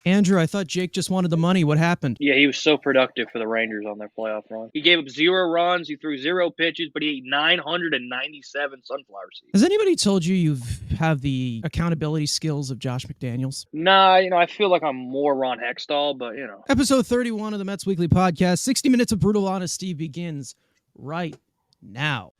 Andrew, I thought Jake just wanted the money. What happened? Yeah, he was so productive for the Rangers on their playoff run. He gave up 0 runs, he threw 0 pitches, but he ate 997 sunflower seeds. Has anybody told you you have the accountability skills of Josh McDaniels? Nah, I feel like I'm more Ron Hextall, but Episode 31 of the Mets Weekly Podcast, 60 minutes of brutal honesty begins right now.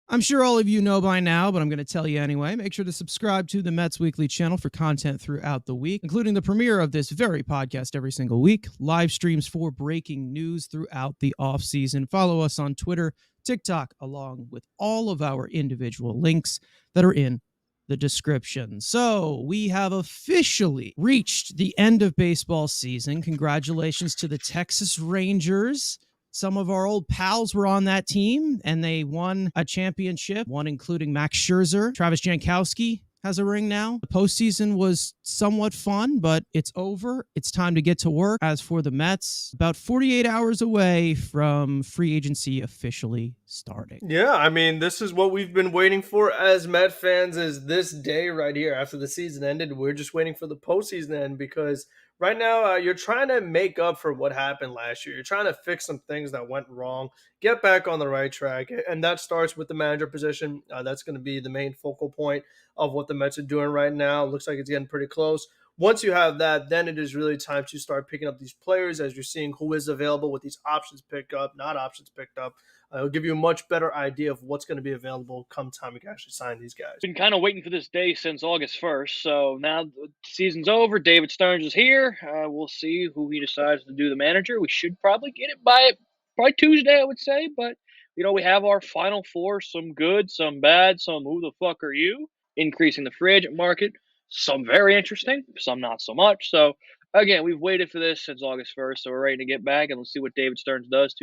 I'm sure all of you know by now, but I'm going to tell you anyway. Make sure to subscribe to the Mets Weekly channel for content throughout the week, including the premiere of this very podcast every single week, live streams for breaking news throughout the offseason. Follow us on Twitter, TikTok, along with all of our individual links that are in the description. So we have officially reached the end of baseball season. Congratulations to the Texas Rangers. Some of our old pals were on that team, and they won a championship, one including Max Scherzer. Travis Jankowski has a ring now. The postseason was somewhat fun, but it's over. It's time to get to work. As for the Mets, about 48 hours away from free agency officially starting. Yeah, I mean, this is what we've been waiting for as Met fans, is this day right here after the season ended. We're just waiting for the postseason to end because right now, you're trying to make up for what happened last year. You're trying to fix some things that went wrong, get back on the right track, and that starts with the manager position. That's going to be the main focal point of what the Mets are doing right now. It looks like it's getting pretty close. Once you have that, then it is really time to start picking up these players as you're seeing who is available with these options picked up, not options picked up. It'll give you a much better idea of what's going to be available come time we can actually sign these guys. Been kind of waiting for this day since August 1st, so now the season's over. David Stearns is here. We'll see who he decides to do the manager. We should probably get it by Tuesday, I would say, but we have our final four, some good, some bad, some who the fuck are you, increasing the free agent market, some very interesting, some not so much. So again, we've waited for this since August 1st, so we're ready to get back, and let's see what David Stearns does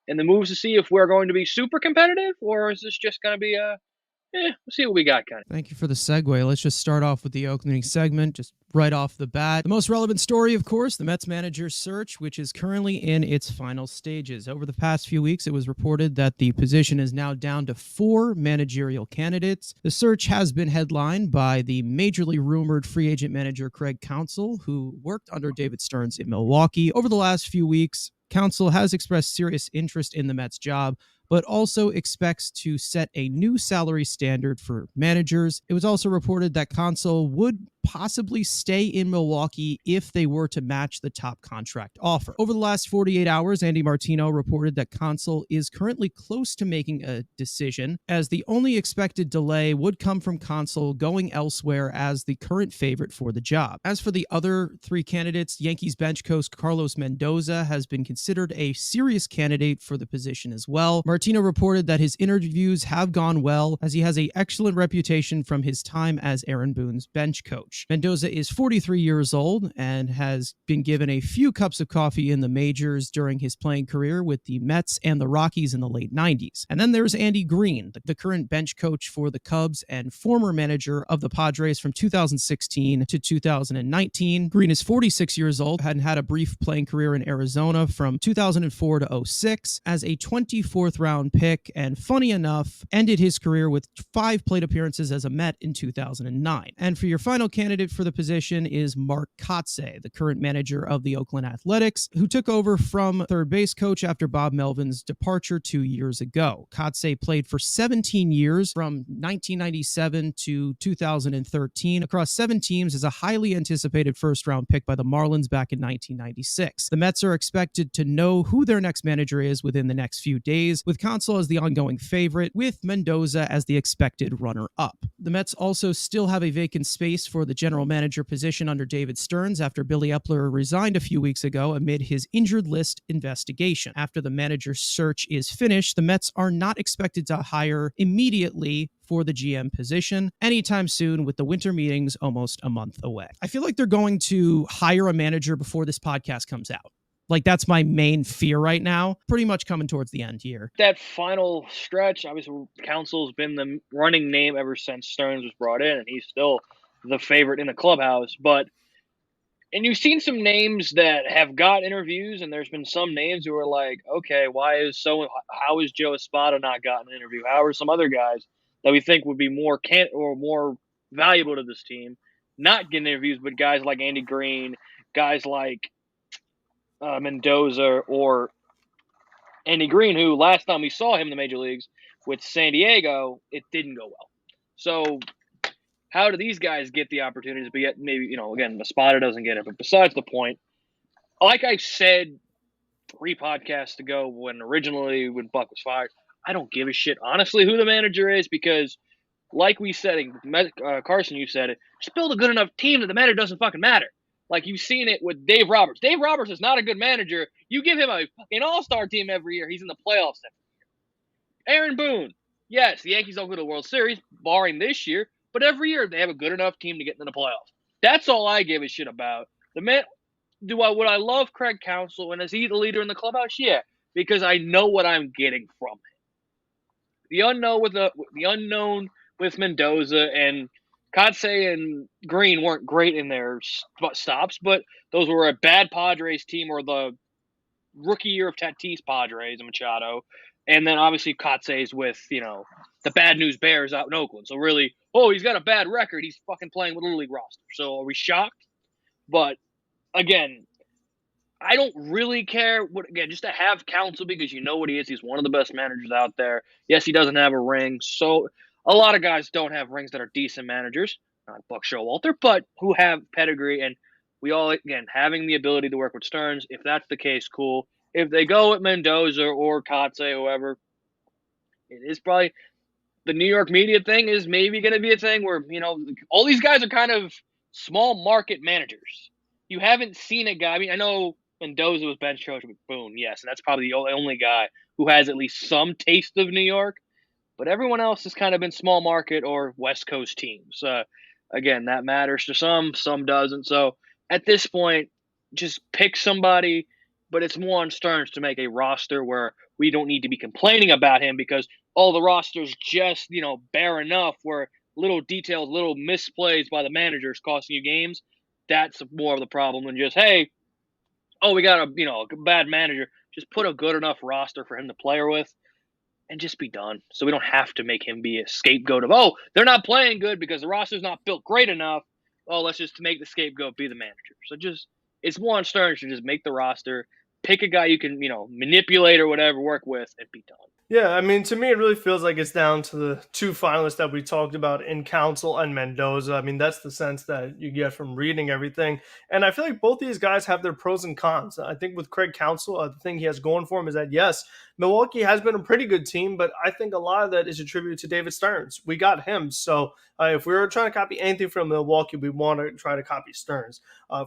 and the moves to see if we're going to be super competitive, or is this just going to be we'll see what we got kind of. Thank you for the segue. Let's just start off with the opening segment, just right off the bat. The most relevant story, of course, the Mets manager search, which is currently in its final stages. Over the past few weeks, it was reported that the position is now down to 4 managerial candidates. The search has been headlined by the majorly rumored free agent manager Craig Counsell, who worked under David Stearns in Milwaukee. Over the last few weeks, Counsell has expressed serious interest in the Mets job, but also expects to set a new salary standard for managers. It was also reported that Counsell would possibly stay in Milwaukee if they were to match the top contract offer. Over the last 48 hours, Andy Martino reported that Counsell is currently close to making a decision, as the only expected delay would come from Counsell going elsewhere as the current favorite for the job. As for the other 3 candidates, Yankees bench coach Carlos Mendoza has been considered a serious candidate for the position as well. Martino reported that his interviews have gone well, as he has an excellent reputation from his time as Aaron Boone's bench coach. Mendoza is 43 years old and has been given a few cups of coffee in the majors during his playing career with the Mets and the Rockies in the late 90s. And then there's Andy Green, the current bench coach for the Cubs and former manager of the Padres from 2016 to 2019. Green is 46 years old and had a brief playing career in Arizona from 2004 to 06 as a 24th round pick, and funny enough, ended his career with 5 plate appearances as a Met in 2009. And for your final candidate for the position is Mark Kotsay, the current manager of the Oakland Athletics, who took over from third base coach after Bob Melvin's departure 2 years ago. Kotsay played for 17 years from 1997 to 2013 across 7 teams as a highly anticipated first-round pick by the Marlins back in 1996. The Mets are expected to know who their next manager is within the next few days, with Counsell as the ongoing favorite, with Mendoza as the expected runner-up. The Mets also still have a vacant space for the general manager position under David Stearns after Billy Epler resigned a few weeks ago amid his injured list investigation. After the manager search is finished, the Mets are not expected to hire immediately for the GM position anytime soon, with the winter meetings almost a month away. I feel like they're going to hire a manager before this podcast comes out. Like, that's my main fear right now. Pretty much coming towards the end here. That final stretch, obviously, Counsell's been the running name ever since Stearns was brought in, and he's still the favorite in the clubhouse. And you've seen some names that have got interviews, and there's been some names who are like, okay, how is Joe Espada not gotten an interview? How are some other guys that we think would be more valuable to this team not getting interviews, but guys like Andy Green, guys like Mendoza or Andy Green, who last time we saw him in the major leagues with San Diego, it didn't go well. So how do these guys get the opportunities, but yet maybe, again, Espada doesn't get it. But besides the point, like I said 3 podcasts ago when Buck was fired, I don't give a shit, honestly, who the manager is, because like we said, Carson, you said it, just build a good enough team that the manager doesn't fucking matter. Like you've seen it with Dave Roberts. Dave Roberts is not a good manager. You give him a fucking all-star team every year, he's in the playoffs every year. Aaron Boone. Yes, the Yankees don't go to the World Series, barring this year, but every year they have a good enough team to get into the playoffs. That's all I give a shit about. Would I love Craig Counsell, and is he the leader in the clubhouse? Yeah, because I know what I'm getting from him. The unknown with Mendoza and Kotsay and Green weren't great in their stops, but those were a bad Padres team, or the rookie year of Tatis Padres and Machado. And then obviously Kotsay's with, the bad news Bears out in Oakland. So really, he's got a bad record. He's fucking playing with Little League roster. So are we shocked? But again, I don't really care just to have Counsell, because you know what he is. He's one of the best managers out there. Yes, he doesn't have a ring. So a lot of guys don't have rings that are decent managers, not Buck Showalter, but who have pedigree. And we all, again, having the ability to work with Stearns, if that's the case, cool. If they go with Mendoza or Kotsay, whoever, it is probably the New York media thing is maybe going to be a thing where, all these guys are kind of small market managers. You haven't seen a guy. I mean, I know Mendoza was bench coach with Boone, yes, and that's probably the only guy who has at least some taste of New York. But everyone else has kind of been small market or West Coast teams. Again, that matters to some doesn't. So at this point, just pick somebody, but it's more on Stearns to make a roster where we don't need to be complaining about him, because all the rosters just, bare enough where little details, little misplays by the managers costing you games. That's more of the problem than just, hey, we got a bad manager. Just put a good enough roster for him to play with and just be done. So we don't have to make him be a scapegoat of, they're not playing good because the roster's not built great enough. Let's just make the scapegoat be the manager. So it's more on Stearns to just make the roster, pick a guy you can, manipulate or whatever, work with, and be done. Yeah, I mean, to me, it really feels like it's down to the 2 finalists that we talked about in Counsell and Mendoza. I mean, that's the sense that you get from reading everything. And I feel like both these guys have their pros and cons. I think with Craig Counsell, the thing he has going for him is that, yes, Milwaukee has been a pretty good team, but I think a lot of that is attributed to David Stearns. We got him. So if we were trying to copy anything from Milwaukee, we want to try to copy Stearns.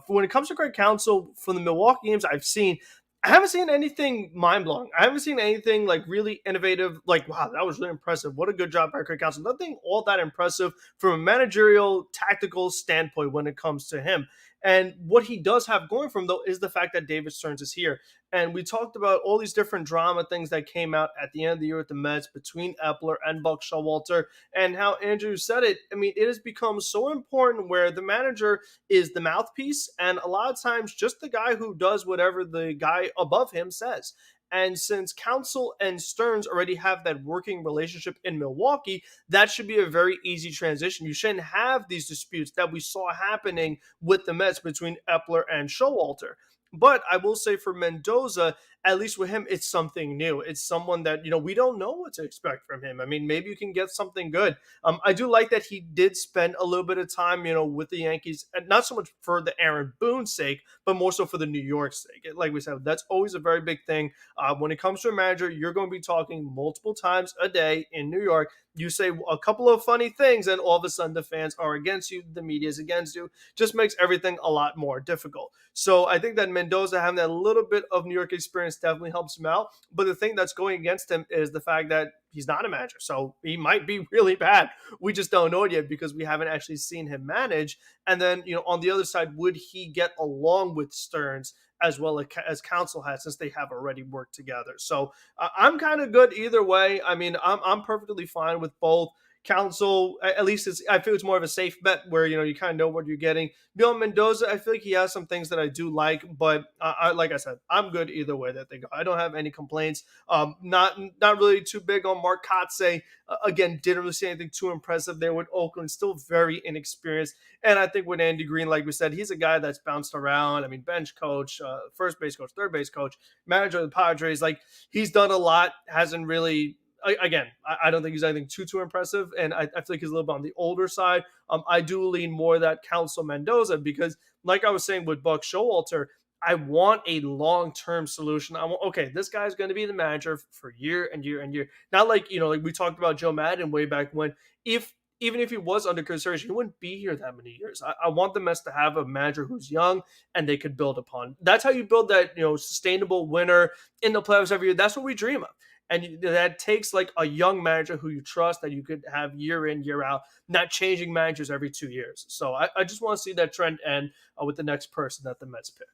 When it comes to Craig Counsell, from the Milwaukee games I've seen, I haven't seen anything mind-blowing. I haven't seen anything like really innovative, like, wow, that was really impressive. What a good job by Craig Counsell. Nothing all that impressive from a managerial, tactical standpoint when it comes to him. And what he does have going for him, though, is the fact that David Stearns is here. And we talked about all these different drama things that came out at the end of the year with the Mets between Epler and Buck Showalter, and how Andrew said it. I mean, it has become so important where the manager is the mouthpiece, and a lot of times just the guy who does whatever the guy above him says. And since Counsell and Stearns already have that working relationship in Milwaukee, that should be a very easy transition. You shouldn't have these disputes that we saw happening with the Mets between Epler and Showalter. But I will say for Mendoza, at least with him, it's something new. It's someone that, we don't know what to expect from him. I mean, maybe you can get something good. I do like that he did spend a little bit of time, with the Yankees, and not so much for the Aaron Boone sake, but more so for the New York sake. Like we said, that's always a very big thing. When it comes to a manager, you're going to be talking multiple times a day in New York. You say a couple of funny things, and all of a sudden the fans are against you, the media is against you. Just makes everything a lot more difficult. So I think that Mendoza having that little bit of New York experience definitely helps him out. But the thing that's going against him is the fact that he's not a manager. So he might be really bad. We just don't know it yet because we haven't actually seen him manage. And then, on the other side, would he get along with Stearns as well as Counsell has, since they have already worked together? So I'm kind of good either way. I mean, I'm perfectly fine with both. Council, at least I feel it's more of a safe bet where, you kind of know what you're getting. Bill Mendoza, I feel like he has some things that I do like, but like I said, I'm good either way that they go. I don't have any complaints. Not really too big on Mark Kotze. Again, didn't really see anything too impressive there with Oakland. Still very inexperienced. And I think with Andy Green, like we said, he's a guy that's bounced around. I mean, bench coach, first base coach, third base coach, manager of the Padres. Like, he's done a lot. Hasn't really. Again, I don't think he's anything too impressive, and I feel like he's a little bit on the older side. I do lean more that Council Mendoza because, like I was saying with Buck Showalter, I want a long-term solution. Okay, this guy's going to be the manager for year and year and year. Not like, like we talked about Joe Madden way back when. Even if he was under consideration, he wouldn't be here that many years. I want the Mets to have a manager who's young and they could build upon. That's how you build that, sustainable winner in the playoffs every year. That's what we dream of. And that takes like a young manager who you trust that you could have year in, year out, not changing managers every 2 years. So I just want to see that trend end with the next person that the Mets pick.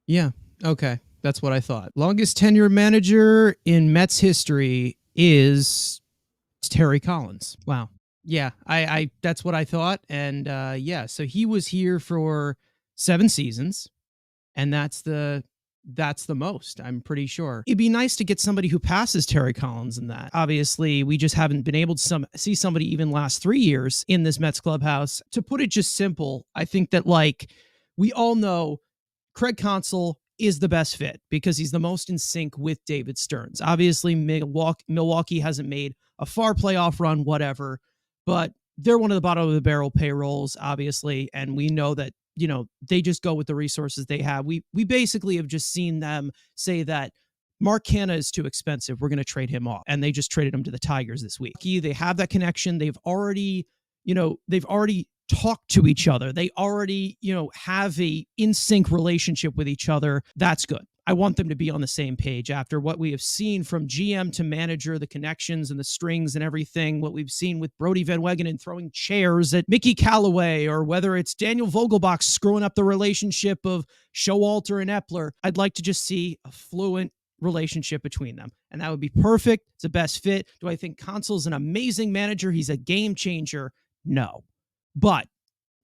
Yeah. Okay. That's what I thought. Longest tenured manager in Mets history is Terry Collins. Wow. Yeah. I that's what I thought. And so he was here for 7 seasons, and that's the most, I'm pretty sure. It'd be nice to get somebody who passes Terry Collins in that. Obviously, we just haven't been able to see somebody even last 3 years in this Mets clubhouse. To put it just simple, I think that, like, we all know Craig Counsell is the best fit because he's the most in sync with David Stearns. Obviously, Milwaukee hasn't made a far playoff run, whatever, but they're one of the bottom of the barrel payrolls, obviously, and we know that they just go with the resources they have. We basically have just seen them say that Mark Canha is too expensive. We're going to trade him off. And they just traded him to the Tigers this week. They have that connection. They've already talked to each other. They already, have a in sync relationship with each other. That's good. I want them to be on the same page after what we have seen from GM to manager, the connections and the strings and everything, what we've seen with Brody Van Wegenen throwing chairs at Mickey Callaway, or whether it's Daniel Vogelbach screwing up the relationship of Showalter and Epler. I'd like to just see a fluent relationship between them, and that would be perfect. It's the best fit. Do I think Counsell's an amazing manager? He's a game changer? No. But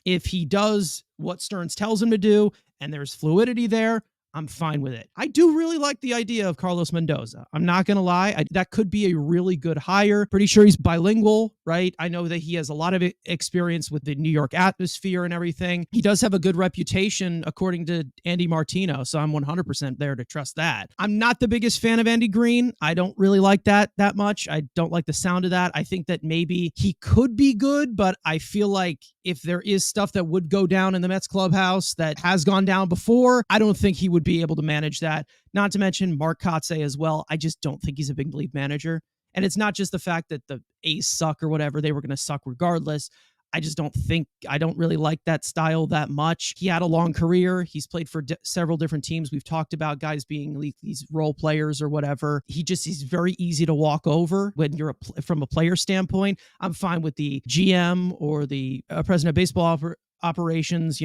if he does what Stearns tells him to do and there's fluidity there, I'm fine with it. I do really like the idea of Carlos Mendoza. I'm not going to lie. That could be a really good hire. Pretty sure he's bilingual, right? I know that he has a lot of experience with the New York atmosphere and everything. He does have a good reputation, according to Andy Martino, so I'm 100% there to trust that. I'm not the biggest fan of Andy Green. I don't really like that much. I don't like the sound of that. I think that maybe he could be good, but I feel like if there is stuff that would go down in the Mets clubhouse that has gone down before, I don't think he would be able to manage that. Not to mention Mark Kotze as well. I just don't think he's a big league manager. And it's not just the fact that the A's suck or whatever. They were going to suck regardless. I don't really like that style that much. He had a long career. He's played for several different teams. We've talked about guys being these role players or whatever. He's very easy to walk over when you're from a player standpoint. I'm fine with the GM or the president of baseball operations,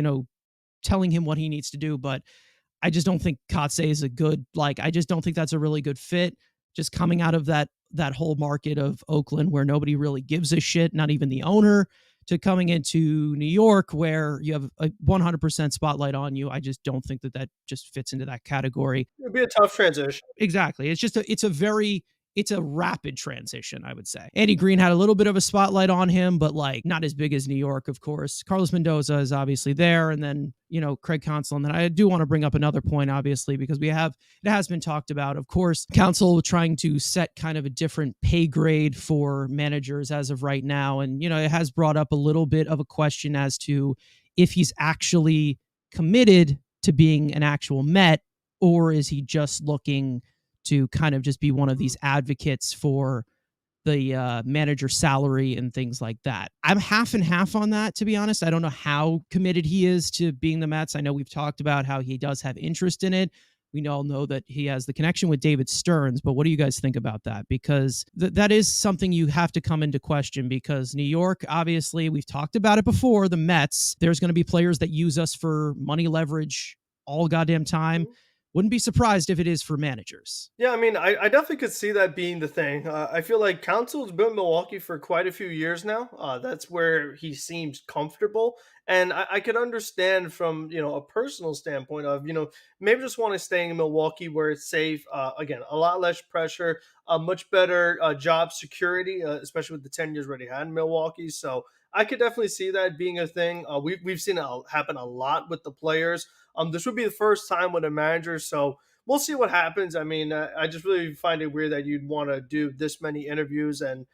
telling him what he needs to do. But I just don't think Kotze is I just don't think that's a really good fit. Just coming out of that whole market of Oakland where nobody really gives a shit, not even the owner, to coming into New York where you have a 100% spotlight on you. I just don't think that just fits into that category. It'd be a tough transition. Exactly. It's a rapid transition, I would say. Andy Green had a little bit of a spotlight on him, but not as big as New York, of course. Carlos Mendoza is obviously there. And then, Craig Counsell. And then I do want to bring up another point, obviously, because it has been talked about. Of course, Counsell trying to set kind of a different pay grade for managers as of right now. And, it has brought up a little bit of a question as to if he's actually committed to being an actual Met, or is he just looking to kind of just be one of these advocates for the manager salary and things like that. I'm half and half on that, to be honest. I don't know how committed he is to being the Mets. I know we've talked about how he does have interest in it. We all know that he has the connection with David Stearns, but what do you guys think about that? Because that is something you have to come into question, because New York, obviously, we've talked about it before, the Mets, there's going to be players that use us for money leverage all goddamn time. Wouldn't be surprised if it is for managers. Yeah, I mean, I definitely could see that being the thing. I feel like Council's been in Milwaukee for quite a few years now. That's where he seems comfortable, and I could understand from a personal standpoint of maybe just want to stay in Milwaukee where it's safe. Again, a lot less pressure, a much better job security, especially with the 10 years already had in Milwaukee. So I could definitely see that being a thing. We've seen it happen a lot with the players. This would be the first time with a manager, so we'll see what happens. I mean, I just really find it weird that you'd want to do this many interviews. And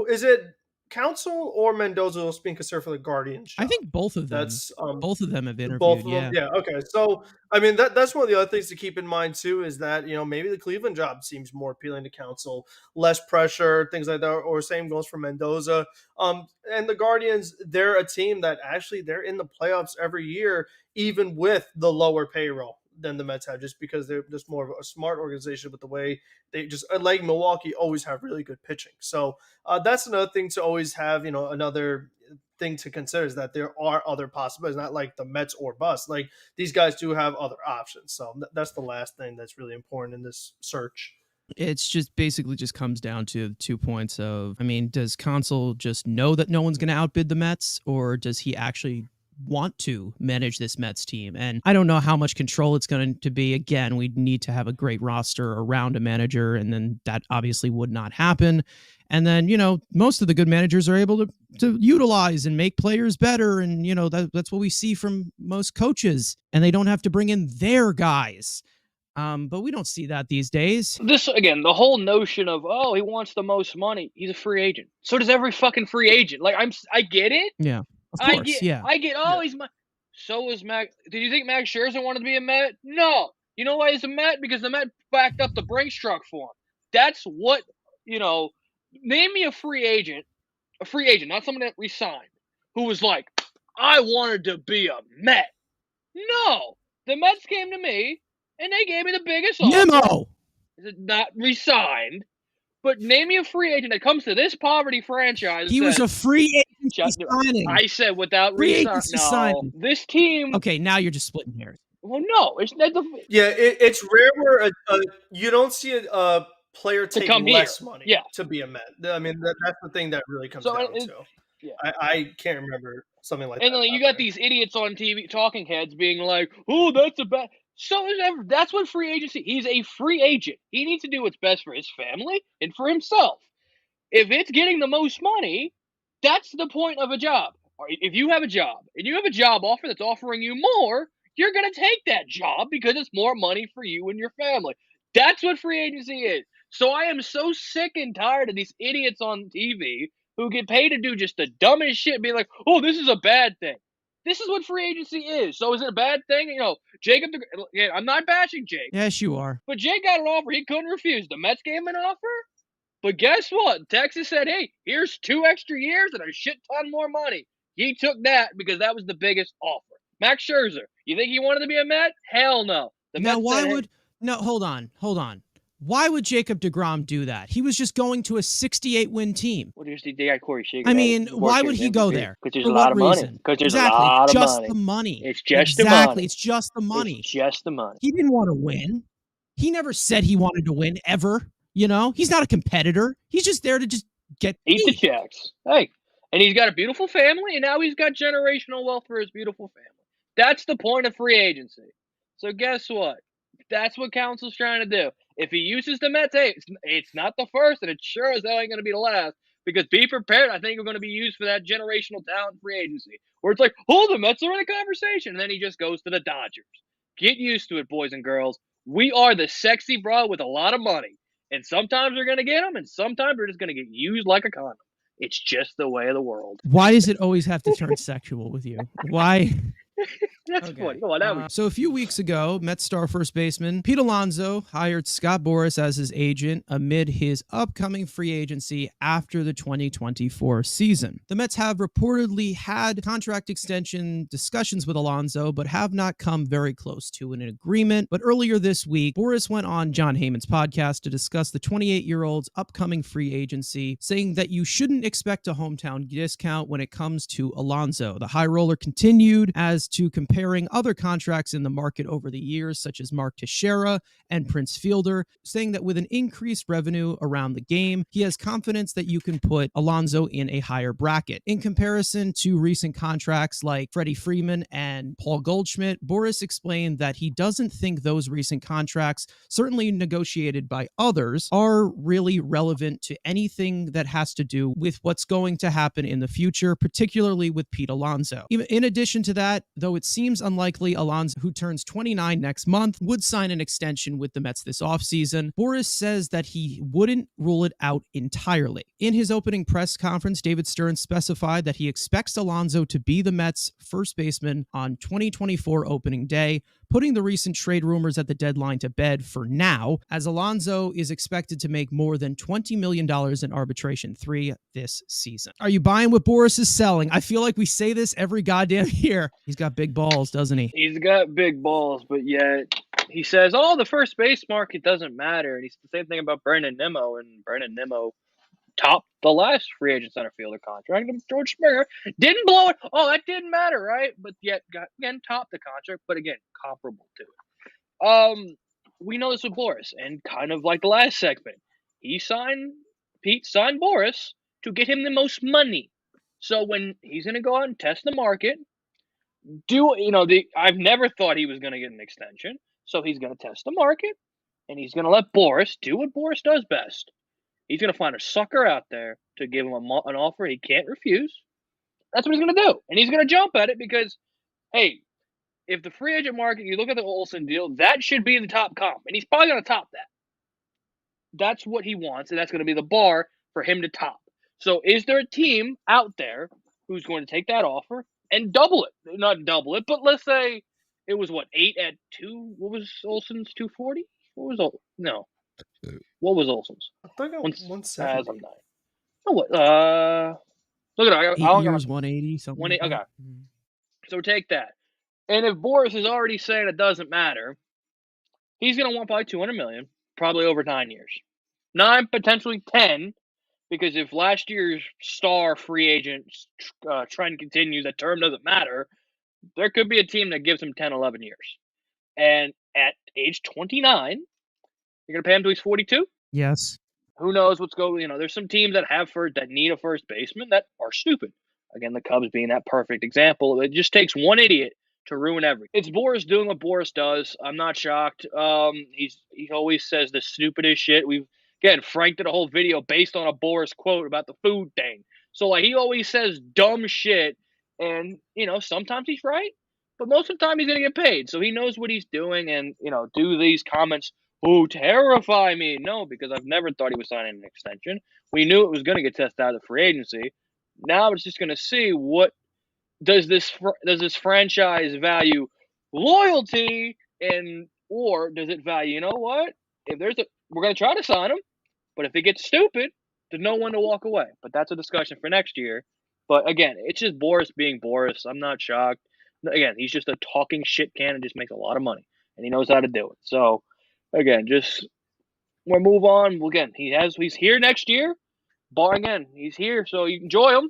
is it Council or Mendoza who's being considered for the Guardians I job? think both of them. That's Both of them have both interviewed. of them. Yeah. Yeah. Okay. So I mean, that's one of the other things to keep in mind too is that maybe the Cleveland job seems more appealing to Council, less pressure, things like that. Or same goes for Mendoza. And the Guardians, they're a team that actually they're in the playoffs every year, even with the lower payroll than the Mets have, just because they're just more of a smart organization with the way they just like Milwaukee always have really good pitching. So that's another thing to always have. Another thing to consider is that there are other possibilities, not like the Mets or bust. Like these guys do have other options. So that's the last thing that's really important in this search. It's just basically just comes down to 2 points of, I mean, does Consul just know that no one's going to outbid the Mets, or does he actually want to manage this Mets team? And I don't know how much control it's going to be. Again, we need to have a great roster around a manager, and then that obviously would not happen. And then, most of the good managers are able to utilize and make players better. And, that's what we see from most coaches, and they don't have to bring in their guys. But we don't see that these days. This, again, the whole notion of, he wants the most money. He's a free agent. So does every fucking free agent. Like, I get it. Yeah, of course, I get, he's my. So was Max. Did you think Max Scherzer wanted to be a Met? No. You know why he's a Met? Because the Met backed up the Brinks truck for him. That's what, name me a free agent, not someone that resigned, who was like, I wanted to be a Met. No. The Mets came to me, and they gave me the biggest offer. Nemo! Not resigned. But name me a free agent that comes to this poverty franchise. He was a free agent signing. I said without free resigning. agency No, signing. this team. Okay, now you're just splitting hairs. Well, no, it's not the. Yeah, it's rare where you don't see a player take less money to be a Met. I mean, that's the thing that really comes down to. Yeah. I can't remember something like that. And then you got these idiots on TV, talking heads, being like, "Oh, that's a bad." So that's what free agency. He's a free agent. He needs to do what's best for his family and for himself. If it's getting the most money, that's the point of a job. If you have a job and you have a job offer that's offering you more, you're going to take that job because it's more money for you and your family. That's what free agency is. So I am so sick and tired of these idiots on TV who get paid to do just the dumbest shit, being like, "Oh, this is a bad thing." This is what free agency is. So is it a bad thing? Jacob, I'm not bashing Jake. Yes, you are. But Jake got an offer he couldn't refuse. The Mets gave him an offer. But guess what? Texas said, hey, here's 2 extra years and a shit ton more money. He took that because that was the biggest offer. Max Scherzer, you think he wanted to be a Met? Hell no. Hold on. Why would Jacob deGrom do that? He was just going to a 68-win team. Well, they got Corey Seager. I mean, why would he go there? Because there's a lot of money. Because there's a lot of money. Just the money. It's just the money. Exactly. It's just the money. It's just the money. He didn't want to win. He never said he wanted to win, ever. He's not a competitor. He's just there to just get eat the checks. Hey, and he's got a beautiful family, and now he's got generational wealth for his beautiful family. That's the point of free agency. So guess what? That's what Council's trying to do. If he uses the Mets, hey, it's not the first, and it sure as hell ain't going to be the last. Because be prepared, I think, are going to be used for that generational talent free agency. Where it's like, the Mets are in a conversation. And then he just goes to the Dodgers. Get used to it, boys and girls. We are the sexy broad with a lot of money. And sometimes we're going to get them, and sometimes we're just going to get used like a condom. It's just the way of the world. Why does it always have to turn sexual with you? Why? That's funny. Come on, so a few weeks ago, Mets star first baseman Pete Alonso hired Scott Boras as his agent amid his upcoming free agency after the 2024 season. The Mets have reportedly had contract extension discussions with Alonso, but have not come very close to an agreement. But earlier this week, Boras went on John Heyman's podcast to discuss the 28-year-old's upcoming free agency, saying that you shouldn't expect a hometown discount when it comes to Alonso. The high roller continued as to compare comparing other contracts in the market over the years, such as Mark Teixeira and Prince Fielder, saying that with an increased revenue around the game, he has confidence that you can put Alonso in a higher bracket. In comparison to recent contracts like Freddie Freeman and Paul Goldschmidt, Boras explained that he doesn't think those recent contracts, certainly negotiated by others, are really relevant to anything that has to do with what's going to happen in the future, particularly with Pete Alonso. In addition to that, though it seems unlikely Alonso, who turns 29 next month, would sign an extension with the Mets this offseason, Boras says that he wouldn't rule it out entirely. In his opening press conference, David Stearns specified that he expects Alonso to be the Mets' first baseman on 2024 opening day, putting the recent trade rumors at the deadline to bed for now, as Alonso is expected to make more than $20 million in arbitration 3 this season. Are you buying what Boras is selling? I feel like we say this every goddamn year. He's got big balls, doesn't he? He's got big balls, but yet he says, oh, the first base market doesn't matter. And he's the same thing about Brandon Nimmo, and Brandon Nimmo topped the last free agent center fielder contract. And George Springer didn't blow it. Oh, that didn't matter, right? But yet, again, topped the contract, but again, comparable to it. We know this with Boras, and kind of like the last segment, Pete signed Boras to get him the most money. So when he's going to go out and test the market, I've never thought he was going to get an extension. So he's going to test the market, and he's going to let Boras do what Boras does best. He's going to find a sucker out there to give him an offer he can't refuse. That's what he's going to do. And he's going to jump at it because, hey, if the free agent market, you look at the Olsen deal, that should be the top comp. And he's probably going to top that. That's what he wants, and that's going to be the bar for him to top. So is there a team out there who's going to take that offer and double it? Not double it, but let's say it was, 8 at 2? What was Olsen's 240? What was Olsen? No. What was Olsen's? I think I 170. Oh, what? Look at it. 8 years, 180, something. 180. Okay. So take that. And if Boras is already saying it doesn't matter, he's going to want probably $200 million, probably over 9 years. 9, potentially 10, because if last year's star free agent trend continues, that term doesn't matter, there could be a team that gives him 10, 11 years. And at age 29, you're going to pay him till he's 42? Yes. Who knows what's going on? There's some teams that that need a first baseman that are stupid. Again, the Cubs being that perfect example. It just takes one idiot to ruin everything. It's Boras doing what Boras does. I'm not shocked. He always says the stupidest shit. Frank did a whole video based on a Boras quote about the food thing. So he always says dumb shit, and sometimes he's right, but most of the time he's gonna get paid. So he knows what he's doing, and do these comments terrify me? No, because I've never thought he was signing an extension. We knew it was gonna get tested out of free agency. Now it's just gonna see what does this franchise value loyalty, or does it value? You know what? If we're gonna try to sign him, but if it gets stupid, there's no one to walk away. But that's a discussion for next year. But again, it's just Boras being Boras. I'm not shocked. Again, he's just a talking shit can and just makes a lot of money, and he knows how to do it. So again, we'll move on. Again, he's here next year. Again, he's here, so you enjoy him.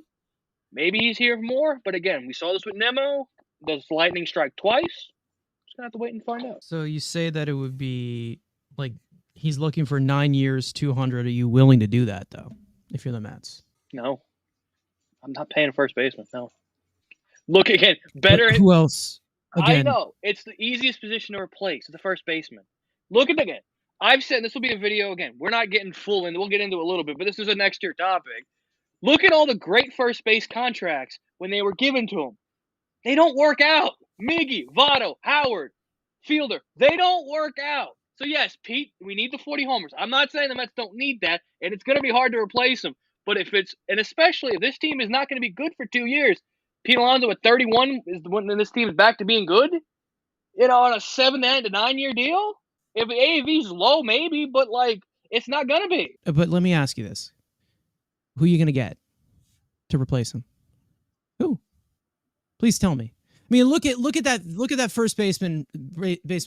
Maybe he's here for more, but again, we saw this with Nimmo. Does lightning strike twice? Just gonna have to wait and find out. So you say that it would be he's looking for 9 years, 200. Are you willing to do that though? If you're the Mets? No, I'm not paying a first baseman. No. Look again, better. But who else? Again, I know it's the easiest position to replace, the first baseman. Look at again. I've said this will be a video again. We're not getting full, and we'll get into it a little bit, but this is a next year topic. Look at all the great first base contracts when they were given to them. They don't work out. Miggy, Votto, Howard, Fielder, they don't work out. So yes, Pete, we need the 40 homers. I'm not saying the Mets don't need that, and it's going to be hard to replace them. But especially if this team is not going to be good for 2 years, Pete Alonso at 31 is when this team is back to being good. On a 7 to 9 year deal. If the AAV is low, maybe, but it's not going to be. But let me ask you this: who are you going to get to replace him? Who? Please tell me. I mean, look at that first baseman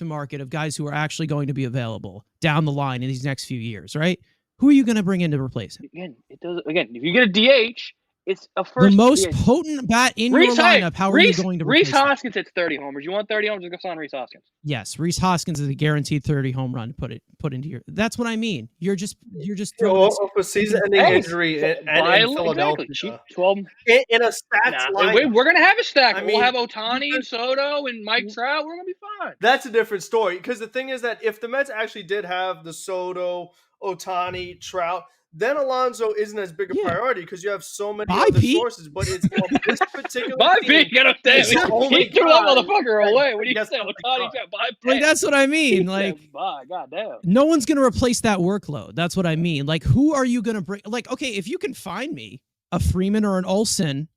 market of guys who are actually going to be available down the line in these next few years, right? Who are you going to bring in to replace him? Again, if you get a DH, It's a The first. most potent bat in your lineup. How are you going to replace Rhys that? Hoskins hits 30 homers. You want 30 homers? Just go sign Rhys Hoskins. Yes, Rhys Hoskins is a guaranteed 30 home run to put into your. That's what I mean. You're just throwing Off a season-ending injury and in Philadelphia. Exactly. 12 in a stacked lineup. We're gonna have a stack. I We'll mean, have Ohtani and Soto and Mike Trout. We're gonna be fine. That's a different story, because the thing is that if the Mets actually did have the Soto, Ohtani, Trout, then Alonso isn't as big a priority because you have so many other sources. But it's this particular team. He threw that motherfucker away. What do you say? Ohtani, like, that's what I mean. Like, goddamn. No one's gonna replace that workload. That's what I mean. Like, who are you gonna bring? Like, okay, if you can find me a Freeman or an Olsen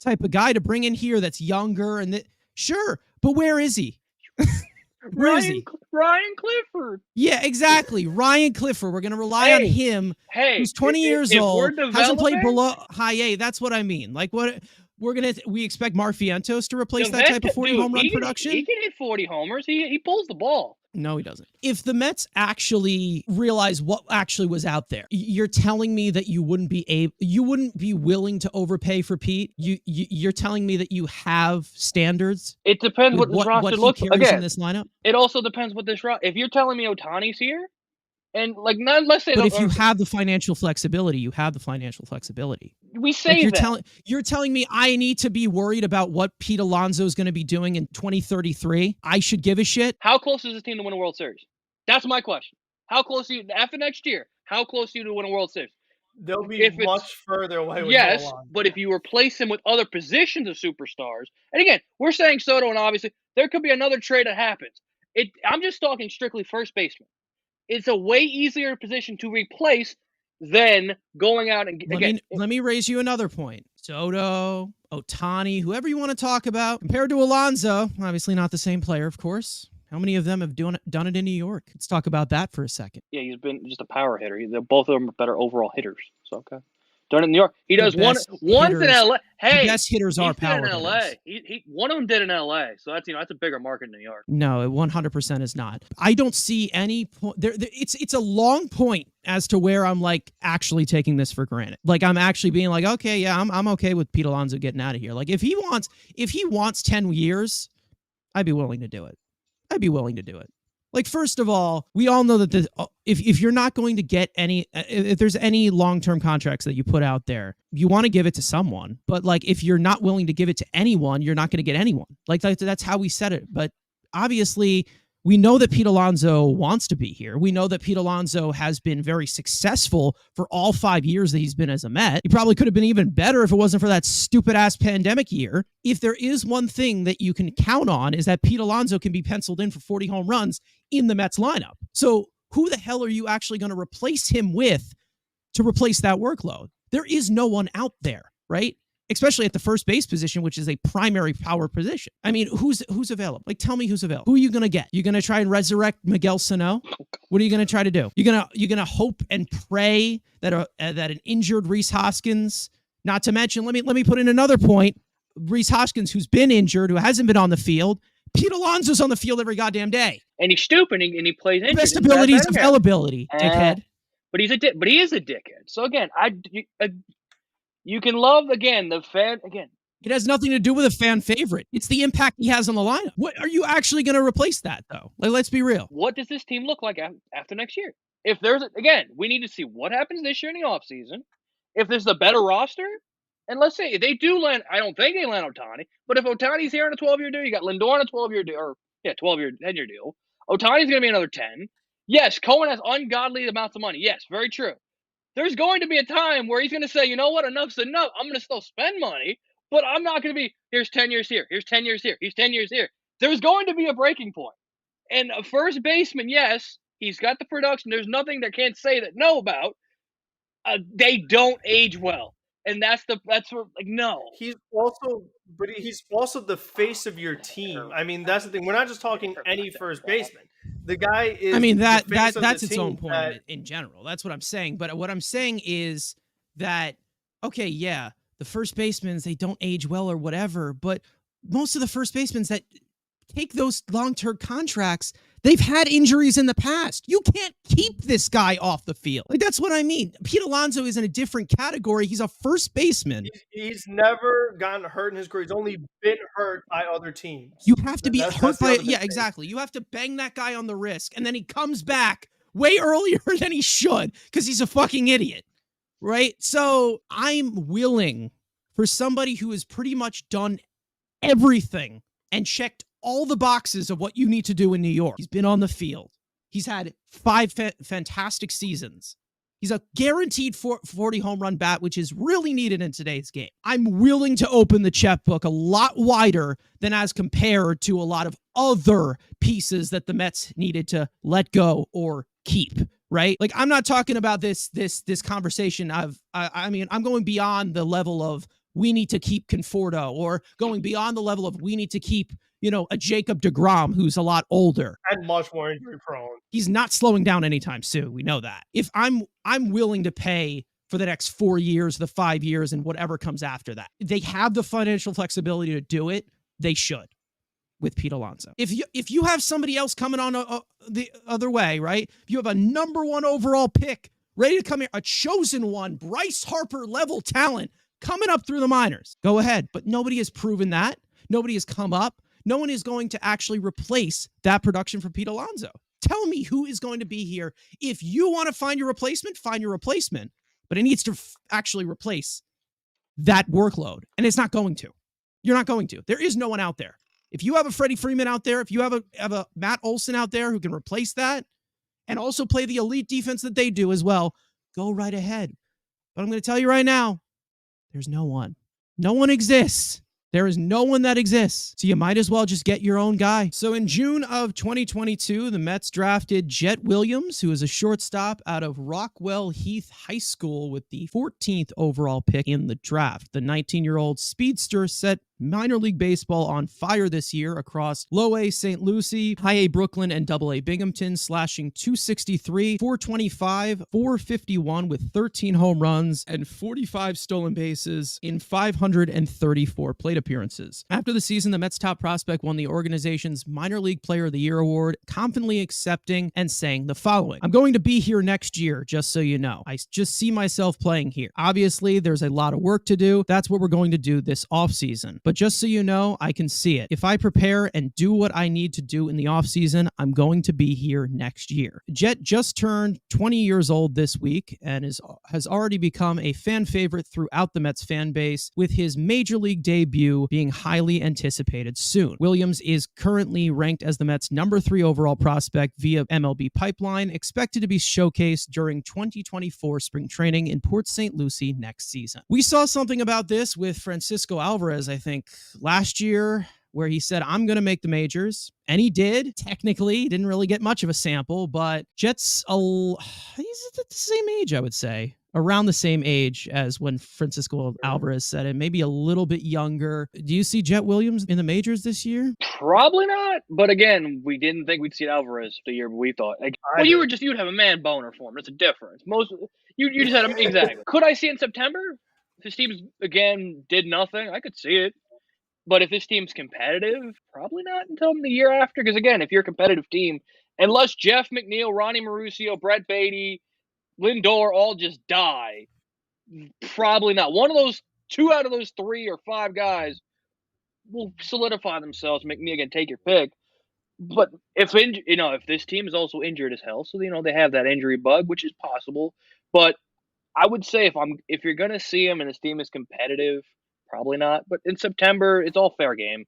type of guy to bring in here that's younger and sure, but where is he? Where is he? Ryan Clifford. Yeah, exactly. Ryan Clifford. We're going to rely on him. He's 20 years old. Hasn't played below high A. That's what I mean. Like, what we expect Marfientos to replace that type of 40 home run production? He can hit 40 homers. He pulls the ball. No, he doesn't. If the Mets actually realize what actually was out there, you're telling me that you wouldn't be willing to overpay for Pete. You're telling me that you have standards. It depends what this roster looks like. Again, in this lineup. It also depends what this roster. If you're telling me Ohtani's here, and like let's say, but if you have the financial flexibility, you have the financial flexibility. We say like you're telling me I need to be worried about what Pete Alonso is going to be doing in 2033. I should give a shit. How close is this team to win a World Series? That's my question. How close are you after next year? How close are you to win a World Series? They'll be much further away. Yes, but if you replace him with other positions of superstars, and again, we're saying Soto, and obviously there could be another trade that happens. I'm just talking strictly first baseman. It's a way easier position to replace than going out and let me raise you another point. Soto, Ohtani, whoever you want to talk about, compared to Alonso, obviously not the same player, of course. How many of them have done it in New York? Let's talk about that for a second. Yeah, he's been just a power hitter. Both of them are better overall hitters. So okay. Done it in New York. He does once in LA. Hey, the best hitters are power in LA. hitters. One of them did in LA. So that's that's a bigger market in New York. No, it 100% is not. I don't see any point there. It's a long point as to where I'm like actually taking this for granted. Like I'm actually being like, okay, yeah, I'm okay with Pete Alonso getting out of here. Like if he wants 10 years, I'd be willing to do it. Like, first of all, we all know that if you're not going to get if there's any long-term contracts that you put out there, you want to give it to someone. But like, if you're not willing to give it to anyone, you're not going to get anyone. Like that's how we said it. But obviously, we know that Pete Alonso wants to be here. We know that Pete Alonso has been very successful for all 5 years that he's been as a Met. He probably could have been even better if it wasn't for that stupid-ass pandemic year. If there is one thing that you can count on is that Pete Alonso can be penciled in for 40 home runs in the Mets lineup. So who the hell are you actually going to replace him with to replace that workload? There is no one out there, right? Especially at the first base position, which is a primary power position. I mean, who's available? Like, tell me who's available. Who are you going to get? You're going to try and resurrect Miguel Sano? What are you going to try to do? You're going to hope and pray that an injured Rhys Hoskins, not to mention, let me put in another point, Rhys Hoskins, who's been injured, who hasn't been on the field. Pete Alonso's on the field every goddamn day. And he's stupid and he plays injured. Best ability is availability, dickhead. But he is a dickhead. So again, you can love, again, the fan, again. It has nothing to do with a fan favorite. It's the impact he has on the lineup. What are you actually going to replace that, though? Like, let's be real. What does this team look like after next year? If we need to see what happens this year in the offseason. If there's a better roster, and let's say if they do land, I don't think they land Ohtani, but if Ohtani's here on a 12-year deal, you got Lindor on a 12-year deal, 12-year, 10-year deal. Ohtani's going to be another 10. Yes, Cohen has ungodly amounts of money. Yes, very true. There's going to be a time where he's going to say, you know what, enough's enough. I'm going to still spend money, but I'm not going to be, here's 10 years here, here's 10 years here, here's 10 years here. There's going to be a breaking point. And a first baseman, yes, he's got the production. There's nothing that can't say that no about. They don't age well. And that's where, like, no. He's also the face of your team. I mean, that's the thing. We're not just talking any first baseman. The guy is. I mean, that's its own point in general. That's what I'm saying. But what I'm saying is that, okay, yeah, the first basemen, they don't age well or whatever, but most of the first basemen that take those long-term contracts, they've had injuries in the past. You can't keep this guy off the field. Like, that's what I mean. Pete Alonso is in a different category. He's a first baseman. He's never gotten hurt in his career. He's only been hurt by other teams. You have to be That's hurt the by other big yeah, thing. exactly. You have to bang that guy on the wrist, and then he comes back way earlier than he should because he's a fucking idiot, right? So I'm willing for somebody who has pretty much done everything and checked all the boxes of what you need to do in New York. He's been on the field. He's had 5 fantastic seasons. He's a guaranteed 40 home run bat, which is really needed in today's game. I'm willing to open the checkbook a lot wider than as compared to a lot of other pieces that the Mets needed to let go or keep, right? Like, I'm not talking about this conversation I mean, I'm going beyond the level of we need to keep Conforto, or going beyond the level of we need to keep, a Jacob deGrom who's a lot older And much more injury prone. He's not slowing down anytime soon. We know that. If I'm willing to pay for the next 4 years, the 5 years, and whatever comes after that. They have the financial flexibility to do it. They should with Pete Alonso. If you have somebody else coming on the other way, right? If you have a number 1 overall pick ready to come here, a chosen one, Bryce Harper level talent coming up through the minors, go ahead. But nobody has proven that. Nobody has come up. No one is going to actually replace that production for Pete Alonso. Tell me who is going to be here. If you want to find your replacement, find your replacement. But it needs to actually replace that workload. And it's not going to. You're not going to. There is no one out there. If you have a Freddie Freeman out there, if you have a Matt Olson out there who can replace that and also play the elite defense that they do as well, go right ahead. But I'm going to tell you right now, there's no one. No one exists. There is no one that exists. So you might as well just get your own guy. So in June of 2022, the Mets drafted Jett Williams, who is a shortstop out of Rockwell Heath High School, with the 14th overall pick in the draft. The 19-year-old speedster set minor league baseball on fire this year across Low A St. Lucie, High A Brooklyn, and Double A Binghamton, slashing .263, .425, .451 with 13 home runs and 45 stolen bases in 534 plate appearances. After the season, the Mets' top prospect won the organization's Minor League Player of the Year award, confidently accepting and saying the following: "I'm going to be here next year, just so you know. I just see myself playing here. Obviously, there's a lot of work to do. That's what we're going to do this offseason. But just so you know, I can see it. If I prepare and do what I need to do in the offseason, I'm going to be here next year." Jett just turned 20 years old this week and has already become a fan favorite throughout the Mets fan base, with his major league debut being highly anticipated soon. Williams is currently ranked as the Mets' number 3 overall prospect via MLB Pipeline, expected to be showcased during 2024 spring training in Port St. Lucie next season. We saw something about this with Francisco Alvarez, I think, last year, where he said, "I'm going to make the majors." And he did. Technically, he didn't really get much of a sample, but Jett's he's at the same age, I would say. Around the same age as when Francisco Alvarez said it, maybe a little bit younger. Do you see Jett Williams in the majors this year? Probably not. But again, we didn't think we'd see Alvarez the year we thought. Like, well, you'd have a man boner for him. That's a difference. You just had him exactly. Could I see it in September? If his teams again did nothing, I could see it. But if this team's competitive, probably not until the year after. Because again, if you're a competitive team, unless Jeff McNeil, Ronnie Mauricio, Brett Beatty, Lindor all just die, probably not. One of those, 2 out of those 3 or 5 guys will solidify themselves. McNeil can take your pick. But if this team is also injured as hell, so they have that injury bug, which is possible. But I would say if you're gonna see him and his team is competitive, probably not. But in September, it's all fair game.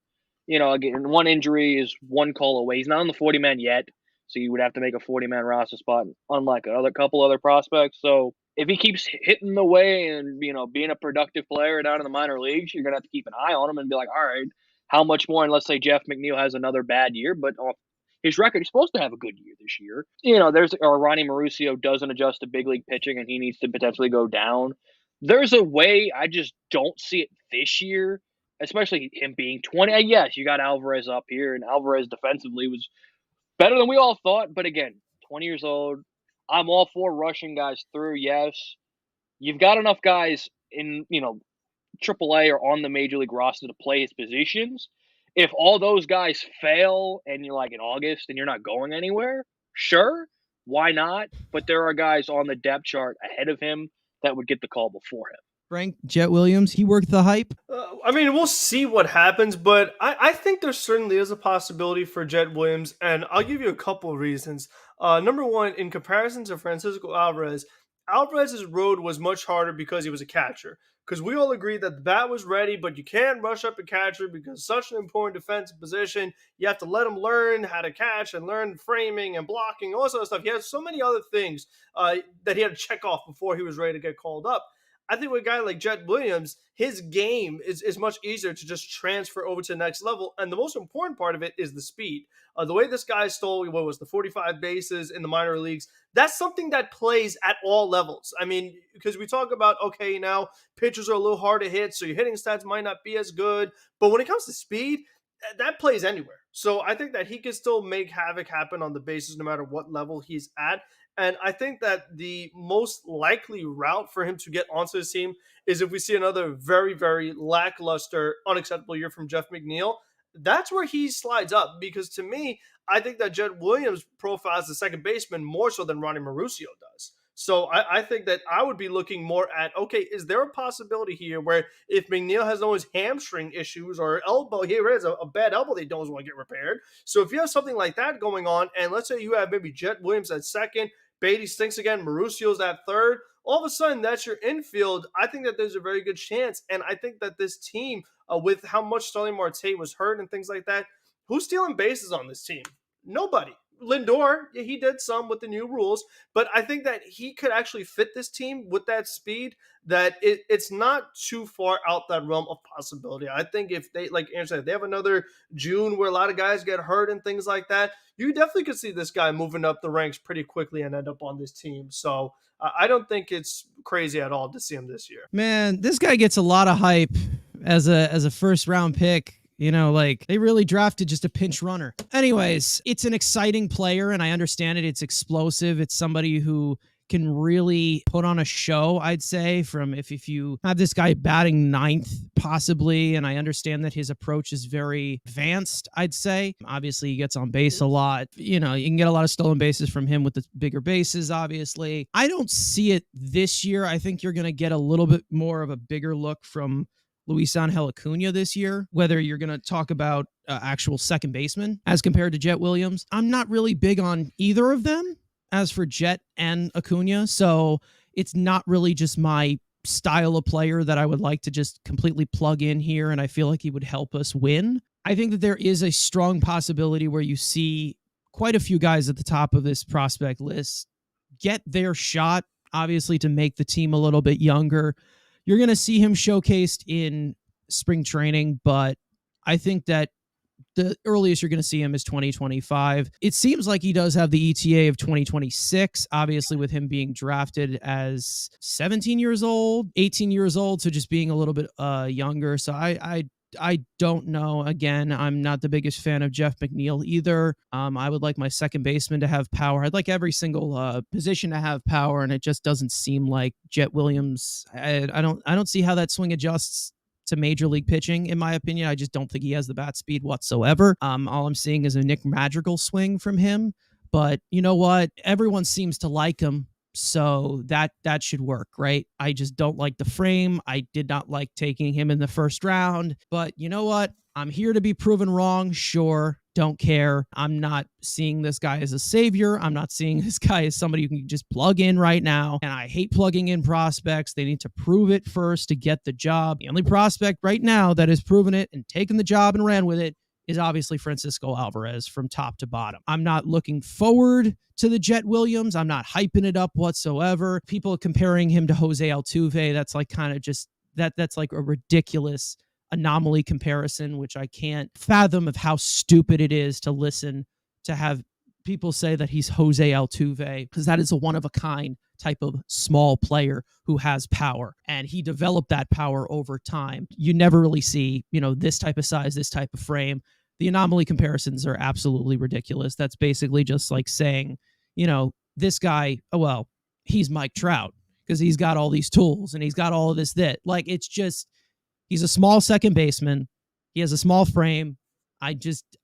Again, one injury is one call away. He's not on the 40-man yet, so you would have to make a 40-man roster spot, unlike a couple other prospects. So if he keeps hitting the way and being a productive player down in the minor leagues, you're gonna have to keep an eye on him and be like, all right, how much more? And let's say Jeff McNeil has another bad year, but his record, he's supposed to have a good year this year. Or Ronnie Mauricio doesn't adjust to big league pitching and he needs to potentially go down. There's a way. I just don't see it this year, especially him being 20. Yes, you got Alvarez up here, and Alvarez defensively was better than we all thought. But again, 20 years old. I'm all for rushing guys through. Yes, you've got enough guys in AAA or on the major league roster to play his positions. If all those guys fail and you're like in August and you're not going anywhere, sure, why not? But there are guys on the depth chart ahead of him that would get the call before him. Frank, Jett Williams, he worked the hype. I mean, we'll see what happens, but I think there certainly is a possibility for Jett Williams, and I'll give you a couple of reasons. Number one, in comparison to Francisco Alvarez, Alvarez's road was much harder because he was a catcher. Because we all agreed that the bat was ready, but you can't rush up a catcher because it's such an important defensive position. You have to let him learn how to catch and learn framing and blocking, all this other stuff. He has so many other things that he had to check off before he was ready to get called up. I think with a guy like Jett Williams, his game is much easier to just transfer over to the next level. And the most important part of it is the speed. The way this guy stole, what was the 45 bases in the minor leagues, that's something that plays at all levels. I mean, because we talk about, okay, now pitchers are a little hard to hit, so your hitting stats might not be as good. But when it comes to speed, that plays anywhere. So I think that he can still make havoc happen on the bases no matter what level he's at. And I think that the most likely route for him to get onto the team is if we see another very, very lackluster, unacceptable year from Jeff McNeil. That's where he slides up because to me, I think that Jett Williams profiles the second baseman more so than Ronnie Mauricio does. So I think that I would be looking more at, okay, is there a possibility here where if McNeil has always hamstring issues or elbow, here is a bad elbow they don't want to get repaired. So if you have something like that going on, and let's say you have maybe Jett Williams at second, Beatty stinks again, Mauricio's at third, all of a sudden that's your infield. I think that there's a very good chance. And I think that this team, with how much Starling Marte was hurt and things like that, who's stealing bases on this team? Nobody. Lindor, yeah, he did some with the new rules, but I think that he could actually fit this team with that speed that it's not too far out that realm of possibility. I think if they, like Aaron said, they have another June where a lot of guys get hurt and things like that, you definitely could see this guy moving up the ranks pretty quickly and end up on this team. So I don't think it's crazy at all to see him this year. Man, this guy gets a lot of hype as a first round pick. You know, like they really drafted just a pinch runner. Anyways, it's an exciting player and I understand it. It's explosive. It's somebody who can really put on a show, I'd say, from if you have this guy batting ninth, possibly. And I understand that his approach is very advanced, I'd say. Obviously, he gets on base a lot. You know, you can get a lot of stolen bases from him with the bigger bases, obviously. I don't see it this year. I think you're going to get a little bit more of a bigger look from Luis Angel Acuna this year, whether you're going to talk about actual second baseman as compared to Jett Williams. I'm not really big on either of them as for Jett and Acuna, so it's not really just my style of player that I would like to just completely plug in here, and I feel like he would help us win. I think that there is a strong possibility where you see quite a few guys at the top of this prospect list get their shot, obviously, to make the team a little bit younger. You're going to see him showcased in spring training, but I think that the earliest you're going to see him is 2025. It seems like he does have the ETA of 2026, obviously with him being drafted as 17 years old, 18 years old, so just being a little bit younger. So I don't know. Again, I'm not the biggest fan of Jeff McNeil either. I would like my second baseman to have power. I'd like every single position to have power, and it just doesn't seem like Jett Williams. I don't see how that swing adjusts to major league pitching, in my opinion. I just don't think he has the bat speed whatsoever. All I'm seeing is a Nick Madrigal swing from him. But you know what? Everyone seems to like him. So that should work, right? I just don't like the frame. I did not like taking him in the first round. But you know what? I'm here to be proven wrong. Sure. Don't care. I'm not seeing this guy as a savior. I'm not seeing this guy as somebody you can just plug in right now. And I hate plugging in prospects. They need to prove it first to get the job. The only prospect right now that has proven it and taken the job and ran with it is obviously Francisco Alvarez from top to bottom. I'm not looking forward to the Jett Williams. I'm not hyping it up whatsoever. People comparing him to Jose Altuve, that's like kind of just, that's like a ridiculous anomaly comparison, which I can't fathom of how stupid it is to listen to have people say that he's Jose Altuve, because that is a one-of-a-kind type of small player who has power, and he developed that power over time. You never really see, this type of size, this type of frame. The anomaly comparisons are absolutely ridiculous. That's basically just like saying, this guy, he's Mike Trout because he's got all these tools and he's got all of this, that. Like, it's just, he's a small second baseman. He has a small frame.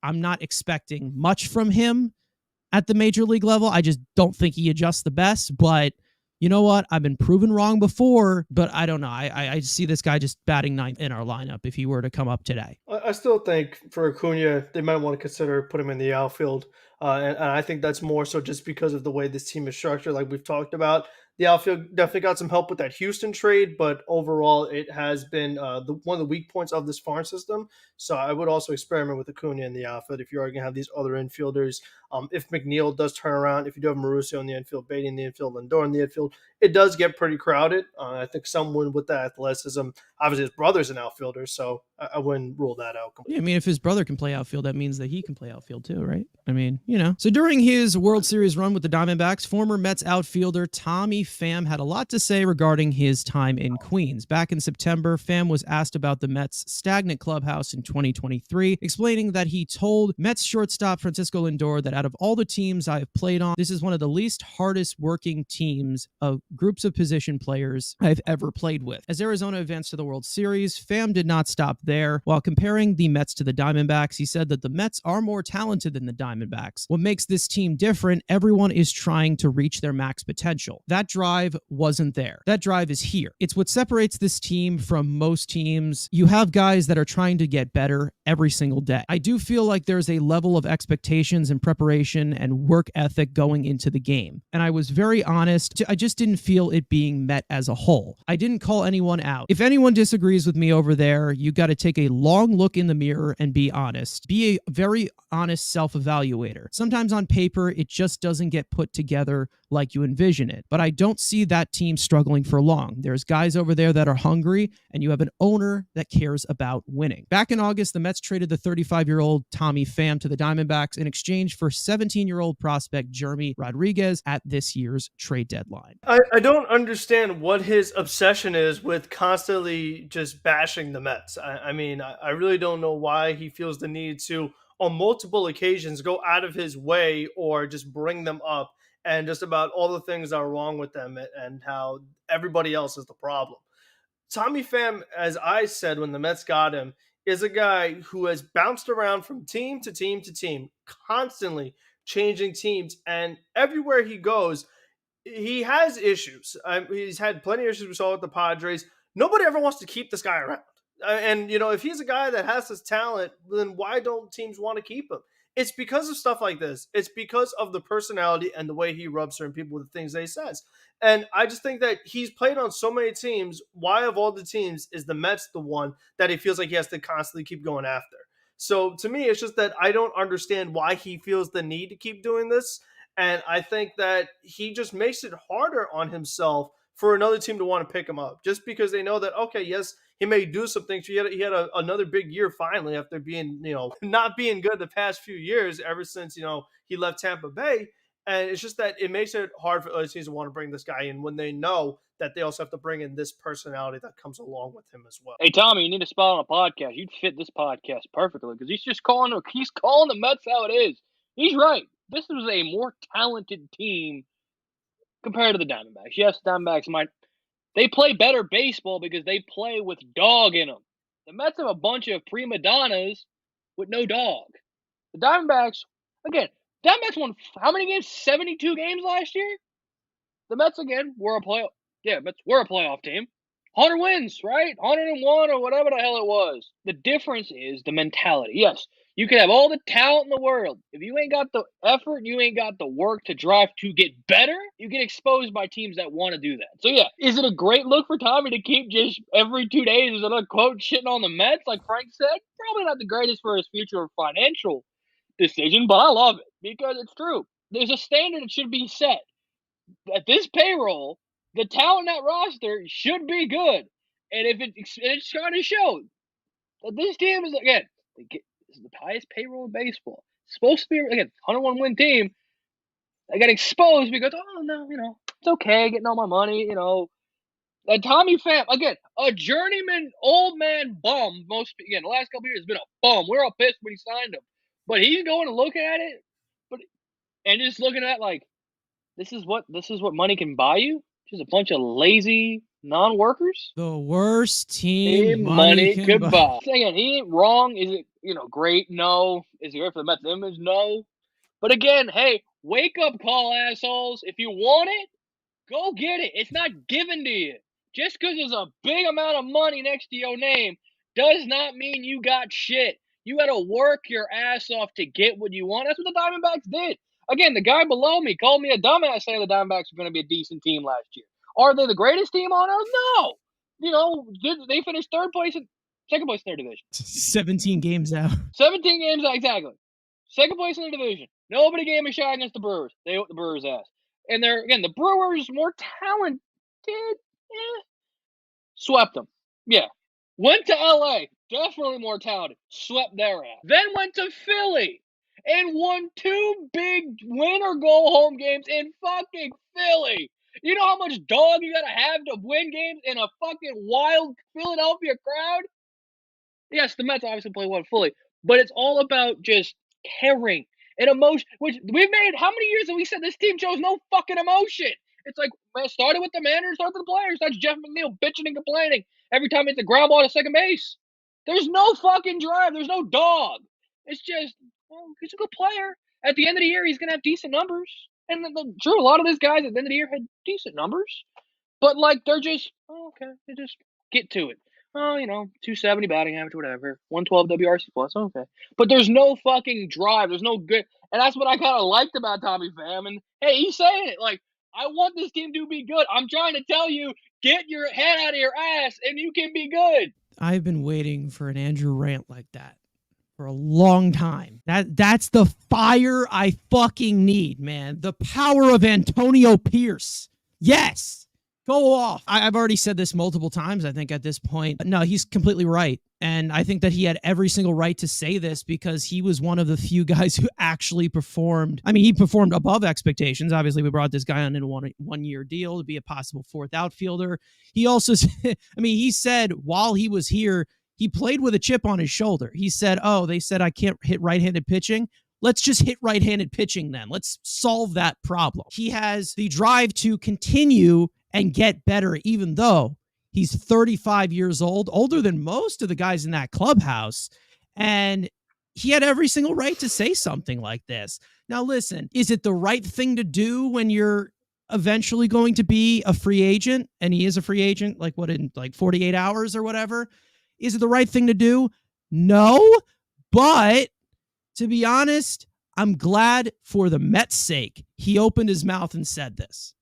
I'm not expecting much from him at the major league level. I just don't think he adjusts the best, but you know what? I've been proven wrong before, but I don't know. I see this guy just batting ninth in our lineup if he were to come up today. I still think for Acuna, they might want to consider putting him in the outfield. And I think that's more so just because of the way this team is structured, like we've talked about. The outfield definitely got some help with that Houston trade, but overall, it has been one of the weak points of this farm system. So I would also experiment with Acuna in the outfield if you are going to have these other infielders. If McNeil does turn around, if you do have Mauricio in the infield, Beatty in the infield, Lindor in the infield, it does get pretty crowded. I think someone with that athleticism, obviously his brother's an outfielder, so I wouldn't rule that out completely. Yeah, I mean, if his brother can play outfield, that means that he can play outfield too, right? I mean, you know. So during his World Series run with the Diamondbacks, former Mets outfielder Tommy Pham had a lot to say regarding his time in Queens. Back in September, Pham was asked about the Mets' stagnant clubhouse in 2023, explaining that he told Mets shortstop Francisco Lindor that out of all the teams I have played on, this is one of the least hardest working teams of groups of position players I've ever played with. As Arizona advanced to the World Series, Pham did not stop there. While comparing the Mets to the Diamondbacks, he said that the Mets are more talented than the Diamondbacks. What makes this team different, everyone is trying to reach their max potential. That drive wasn't there. That drive is here. It's what separates this team from most teams. You have guys that are trying to get better every single day. I do feel like there's a level of expectations and preparation and work ethic going into the game. And I was very honest. I just didn't feel it being met as a whole. I didn't call anyone out. If anyone disagrees with me over there, you got to take a long look in the mirror and be honest. Be a very honest self-evaluator. Sometimes on paper, it just doesn't get put together like you envision it. But I don't see that team struggling for long. There's guys over there that are hungry, and you have an owner that cares about winning. Back in August, the Mets traded the 35-year-old Tommy Pham to the Diamondbacks in exchange for 17-year-old prospect Jeremy Rodriguez at this year's trade deadline. I don't understand what his obsession is with constantly just bashing the Mets. I mean, I really don't know why he feels the need to, on multiple occasions, go out of his way or just bring them up and just about all the things that are wrong with them and how everybody else is the problem. Tommy Pham, as I said when the Mets got him, is a guy who has bounced around from team to team to team, constantly changing teams. And everywhere he goes, he has issues. He's had plenty of issues. We saw with the Padres. Nobody ever wants to keep this guy around. And, you know, if he's a guy that has this talent, then why don't teams want to keep him? It's because of stuff like this. It's because of the personality and the way he rubs certain people with the things that he says. And I just think that he's played on so many teams. Why, of all the teams, is the Mets the one that he feels like he has to constantly keep going after? So to me, it's just that I don't understand why he feels the need to keep doing this. And I think that he just makes it harder on himself for another team to want to pick him up just because they know that, okay, yes, he may do some things. He had another big year finally after being, not being good the past few years ever since, he left Tampa Bay. And it's just that it makes it hard for other teams to want to bring this guy in when they know that they also have to bring in this personality that comes along with him as well. Hey, Tommy, you need a spot on a podcast. You'd fit this podcast perfectly because he's calling the Mets how it is. He's right. This was a more talented team compared to the Diamondbacks. Yes, the Diamondbacks they play better baseball because they play with dog in them. The Mets have a bunch of prima donnas with no dog. The Diamondbacks won how many games? 72 games last year? The Mets, again, were a playoff team. 100 wins, right? 101 or whatever the hell it was. The difference is the mentality. Yes, you can have all the talent in the world. If you ain't got the effort, you ain't got the work to drive to get better, you get exposed by teams that want to do that. So, yeah, is it a great look for Tommy to keep just every 2 days as another quote shitting on the Mets, like Frank said? Probably not the greatest for his future financial decision, but I love it because it's true. There's a standard that should be set. At this payroll, the talent in that roster should be good. And if it's trying to show that this team is, again, this is the highest payroll in baseball. It's supposed to be, again, 101 win team. I got exposed because, oh, no, it's okay getting all my money, And Tommy Pham, again, a journeyman old man bum. The last couple of years has been a bum. We're all pissed when he signed him. But he's going and looking at it and just looking at like, this is what money can buy you? Just a bunch of lazy Non-workers? The worst Team team money money can could buy. buy. Again, he ain't wrong. Is it, great? No. Is it great for the Mets image? No. But again, hey, wake up call, assholes. If you want it, go get it. It's not given to you. Just because there's a big amount of money next to your name does not mean you got shit. You got to work your ass off to get what you want. That's what the Diamondbacks did. Again, the guy below me called me a dumbass saying the Diamondbacks were going to be a decent team last year. Are they the greatest team on earth? No. They finished second place in their division. 17 games out. 17 games out, exactly. Second place in the division. Nobody gave a shot against the Brewers. They whooped the Brewers' ass. And the Brewers more talented. Swept them. Yeah. Went to LA. Definitely more talented. Swept their ass. Then went to Philly and won 2 big win or go home games in fucking Philly. You know how much dog you gotta have to win games in a fucking wild Philadelphia crowd? Yes, the Mets obviously play well fully, but it's all about just caring and emotion. Which we've made. How many years have we said this team shows no fucking emotion? It's like, man, started with the manager, started with the players. That's Jeff McNeil bitching and complaining every time it's a ground ball to second base. There's no fucking drive. There's no dog. It's just, well, he's a good player. At the end of the year, he's gonna have decent numbers. And true, a lot of these guys at the end of the year had decent numbers, but like they're just, okay, they just get to it. 270 batting average, whatever. 112 WRC plus, okay. But there's no fucking drive. There's no good. And that's what I kind of liked about Tommy Pham. And hey, he's saying it. Like, I want this team to be good. I'm trying to tell you, get your head out of your ass and you can be good. I've been waiting for an Andrew rant like that for a long time. That's the fire I fucking need, man. The power of Antonio Pierce. Yes. Go off. I've already said this multiple times, I think, at this point. No, he's completely right. And I think that he had every single right to say this because he was one of the few guys who actually performed. I mean, he performed above expectations. Obviously, we brought this guy on in a one-year deal to be a possible fourth outfielder. He also, he said while he was here, he played with a chip on his shoulder. He said, they said I can't hit right-handed pitching. Let's just hit right-handed pitching then. Let's solve that problem. He has the drive to continue and get better, even though he's 35 years old, older than most of the guys in that clubhouse. And he had every single right to say something like this. Now, listen, is it the right thing to do when you're eventually going to be a free agent? And he is a free agent, in 48 hours or whatever. Is it the right thing to do? No, but to be honest, I'm glad for the Mets' sake he opened his mouth and said this.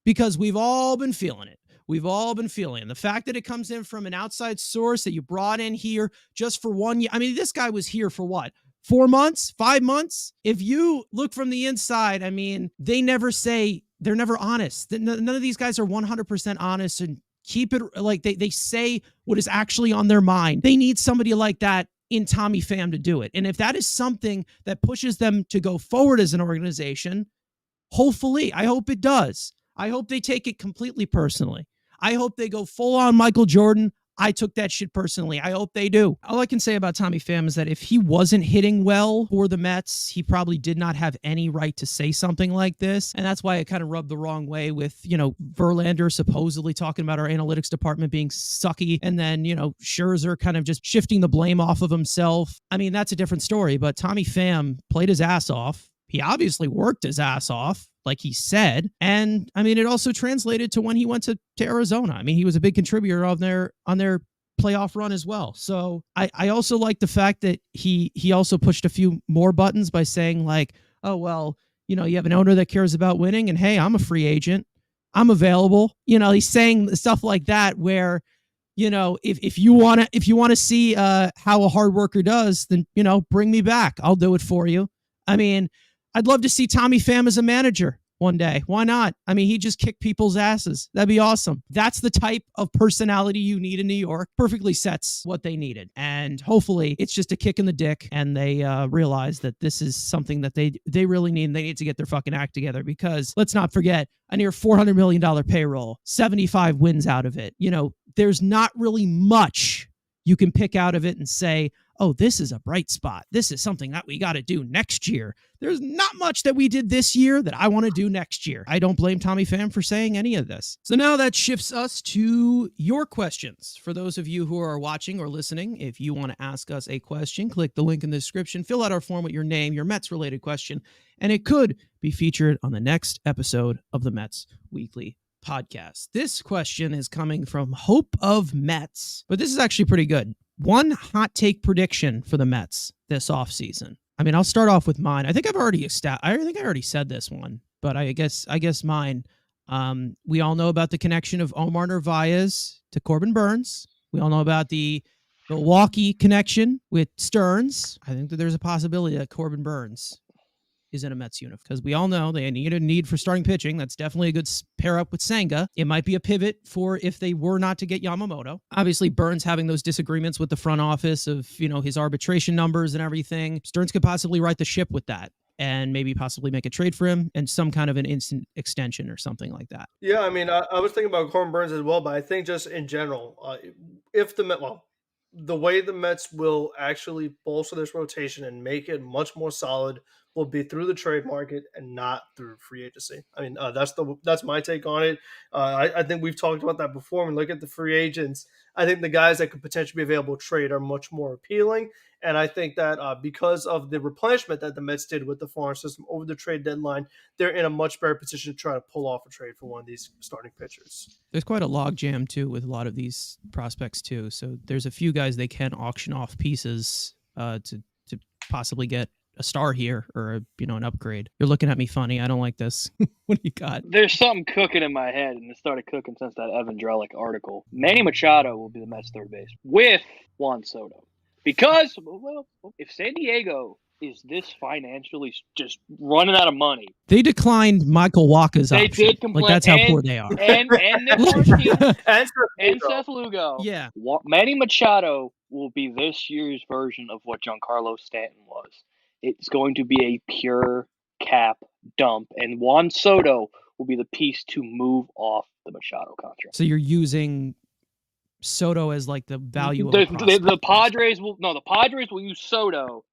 Because we've all been feeling it. We've all been feeling it. The fact that it comes in from an outside source that you brought in here just for 1 year. I mean, this guy was here for what? 4 months? 5 months? If you look from the inside, I mean, they're never honest. None of these guys are 100% honest and keep it like they say what is actually on their mind. They need somebody like that in Tommy Pham to do it. And if that is something that pushes them to go forward as an organization, hopefully, I hope it does. I hope they take it completely personally. I hope they go full on Michael Jordan. I took that shit personally. I hope they do. All I can say about Tommy Pham is that if he wasn't hitting well for the Mets, he probably did not have any right to say something like this. And that's why it kind of rubbed the wrong way with, Verlander supposedly talking about our analytics department being sucky. And then, Scherzer kind of just shifting the blame off of himself. I mean, that's a different story, but Tommy Pham played his ass off. He obviously worked his ass off, like he said. And I mean, it also translated to when he went to Arizona. I mean, he was a big contributor on their playoff run as well. So I also like the fact that he also pushed a few more buttons by saying like, oh, well, you have an owner that cares about winning and hey, I'm a free agent. I'm available. He's saying stuff like that where, if you want to see how a hard worker does, then, bring me back. I'll do it for you. I mean, I'd love to see Tommy Pham as a manager one day. Why not? I mean, he just kicked people's asses. That'd be awesome. That's the type of personality you need in New York. Perfectly sets what they needed. And hopefully it's just a kick in the dick and they realize that this is something that they really need and they need to get their fucking act together because let's not forget a near $400 million payroll, 75 wins out of it. There's not really much you can pick out of it and say, oh, this is a bright spot. This is something that we got to do next year. There's not much that we did this year that I want to do next year. I don't blame Tommy Pham for saying any of this. So now that shifts us to your questions. For those of you who are watching or listening, if you want to ask us a question, click the link in the description, fill out our form with your name, your Mets-related question, and it could be featured on the next episode of the Mets Weekly Podcast. This question is coming from Hope of Mets, but this is actually pretty good. One hot take prediction for the Mets this offseason. I mean, I'll start off with mine. I think I already said this one, but I guess mine. We all know about the connection of Omar Narvaez to Corbin Burns. We all know about the Milwaukee connection with Stearns. I think that there's a possibility that Corbin Burns is in a Mets uniform, because we all know they need a need for starting pitching. That's definitely a good pair up with Senga. It might be a pivot for if they were not to get Yamamoto. Obviously, Burns having those disagreements with the front office of, his arbitration numbers and everything. Stearns could possibly right the ship with that and maybe possibly make a trade for him and some kind of an instant extension or something like that. Yeah, I mean, I was thinking about Corbin Burns as well, but I think just in general, the way the Mets will actually bolster this rotation and make it much more solid will be through the trade market and not through free agency. I mean, that's my take on it. I think we've talked about that before. When we look at the free agents, I think the guys that could potentially be available to trade are much more appealing. And I think that because of the replenishment that the Mets did with the farm system over the trade deadline, they're in a much better position to try to pull off a trade for one of these starting pitchers. There's quite a log jam, too, with a lot of these prospects, too. So there's a few guys they can auction off pieces to possibly get a star here or an upgrade. You're looking at me funny. I don't like this. What do you got? There's something cooking in my head, and it started cooking since that Evan Drellick article. Manny Machado will be the Mets third base with Juan Soto. Because, if San Diego is this financially just running out of money. They declined Michael Walker's option. They did complain. That's how poor they are. And Nick Martinez and Seth Lugo. Yeah. Manny Machado will be this year's version of what Giancarlo Stanton was. It's going to be a pure cap dump, and Juan Soto will be the piece to move off the Machado contract. So you're using Soto as like the value of the Padres will use Soto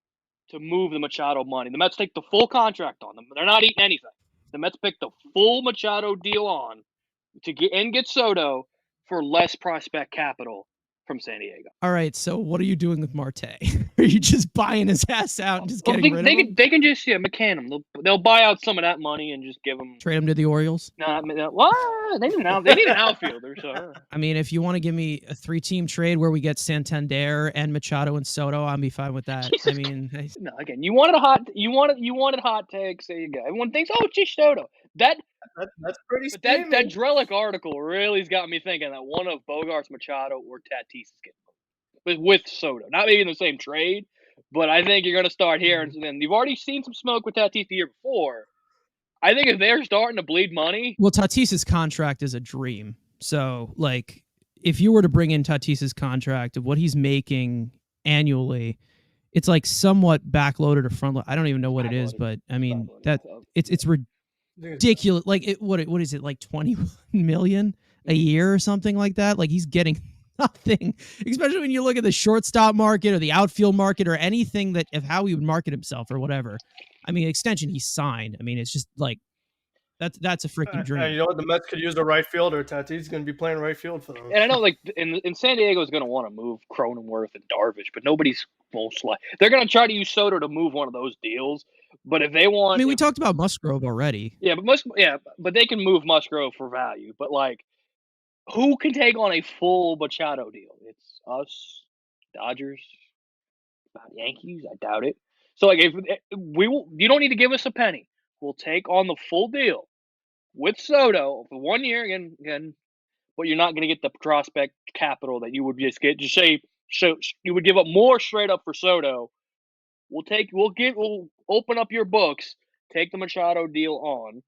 to move the Machado money. The Mets take the full contract on them. They're not eating anything. The Mets pick the full Machado deal on to get Soto for less prospect capital from San Diego. All right, so what are you doing with Marte? Are you just buying his ass out and just getting rid of him? They can just McCann him. They'll buy out some of that money and just give him. Trade him to the Orioles? No, they need an outfielder. So I mean, if you want to give me a 3-team trade where we get Santander and Machado and Soto, I'll be fine with that. Jesus no, again, you wanted hot takes. There you go. Everyone thinks, oh, it's just Soto. That's pretty. But that Drellick article really's got me thinking that one of Bogarts, Machado, or Tatis is getting with Soto. Not maybe in the same trade, but I think you're going to start hearing. And you've already seen some smoke with Tatis the year before. I think if they're starting to bleed money, well, Tatis's contract is a dream. So, like, if you were to bring in Tatis's contract of what he's making annually, it's like somewhat backloaded or front. I don't even know what it is, but I mean that it's ridiculous. Like what is it, like 21 million a year or something like that? Like he's getting nothing, especially when you look at the shortstop market or the outfield market or anything that of how he would market himself or whatever. I mean, extension he signed. I mean, it's just like that's a freaking dream. And you know what? The Mets could use the right fielder. Tatis is going to be playing right field for them. And I know, like, in San Diego is going to want to move Cronenworth and Darvish, but nobody's most like they're going to try to use Soto to move one of those deals. But if they want, I mean, we talked about Musgrove already. Yeah, but they can move Musgrove for value. But like, who can take on a full Machado deal? It's us, Dodgers, Yankees. I doubt it. So like, if you don't need to give us a penny. We'll take on the full deal with Soto for 1 year again, but you're not going to get the prospect capital that you would just get. Just say you would give up more straight up for Soto. We'll open up your books, take the Machado deal on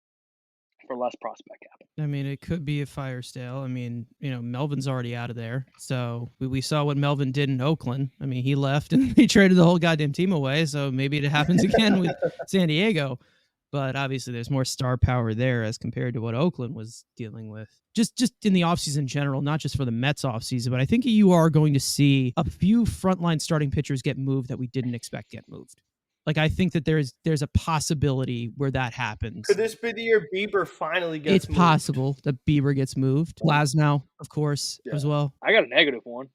for less prospect capital. I mean, it could be a fire sale. I mean, Melvin's already out of there. So we saw what Melvin did in Oakland. I mean, he left and he traded the whole goddamn team away. So maybe it happens again with San Diego. but obviously there's more star power there as compared to what Oakland was dealing with. Just in the offseason in general, not just for the Mets offseason, but I think you are going to see a few frontline starting pitchers get moved that we didn't expect get moved. Like, I think that there's a possibility where that happens. Could this be the year Bieber finally gets moved? It's possible that Bieber gets moved. Glasnow, of course, as well. I got a negative one.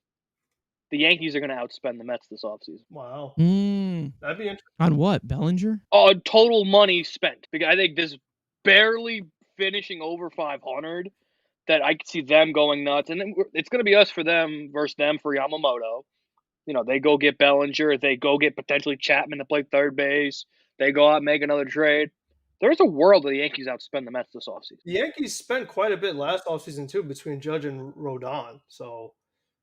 The Yankees are going to outspend the Mets this offseason. Wow. That'd be interesting. On what? Bellinger? Total money spent. Because I think this barely finishing over 500 that I could see them going nuts. And then it's going to be us for them versus them for Yamamoto. You know, they go get Bellinger. They go get potentially Chapman to play third base. They go out and make another trade. There's a world where the Yankees outspend the Mets this offseason. The Yankees spent quite a bit last offseason, too, between Judge and Rodon. So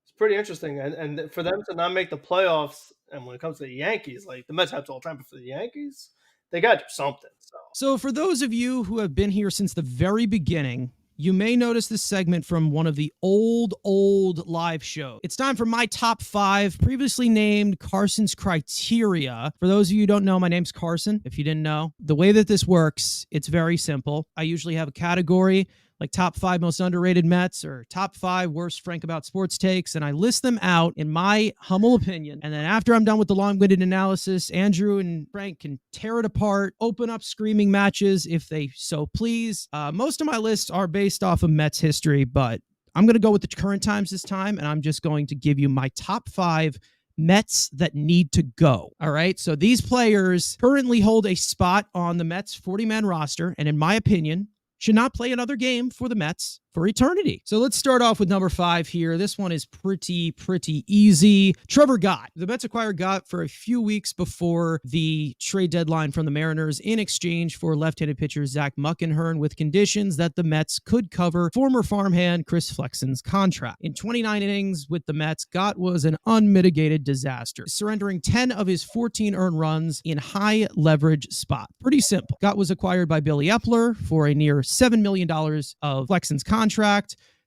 it's pretty interesting. And for them to not make the playoffs, and when it comes to the Yankees, like the Mets have to all time, but for the Yankees, they got to do something. So for those of you who have been here since the very beginning, you may notice this segment from one of the old live shows. It's time for my top 5, previously named Carson's Criteria. For those of you who don't know, my name's Carson. If you didn't know, the way that this works, it's very simple. I usually have a category like top 5 most underrated Mets or top 5 worst Frank about sports takes, and I list them out in my humble opinion. And then after I'm done with the long-winded analysis, Andrew and Frank can tear it apart, open up screaming matches if they so please. Most of my lists are based off of Mets history, but I'm going to go with the current times this time, and I'm just going to give you my top 5 Mets that need to go. All right. So these players currently hold a spot on the Mets 40-man roster, and in my opinion, should not play another game for the Mets for eternity. So let's start off with number 5 here. This one is pretty easy. Trevor Gott. The Mets acquired Gott for a few weeks before the trade deadline from the Mariners in exchange for left-handed pitcher Zach Muckenhirn with conditions that the Mets could cover former farmhand Chris Flexen's contract. In 29 innings with the Mets, Gott was an unmitigated disaster, surrendering 10 of his 14 earned runs in high leverage spot. Pretty simple. Gott was acquired by Billy Epler for a near $7 million of Flexen's contract.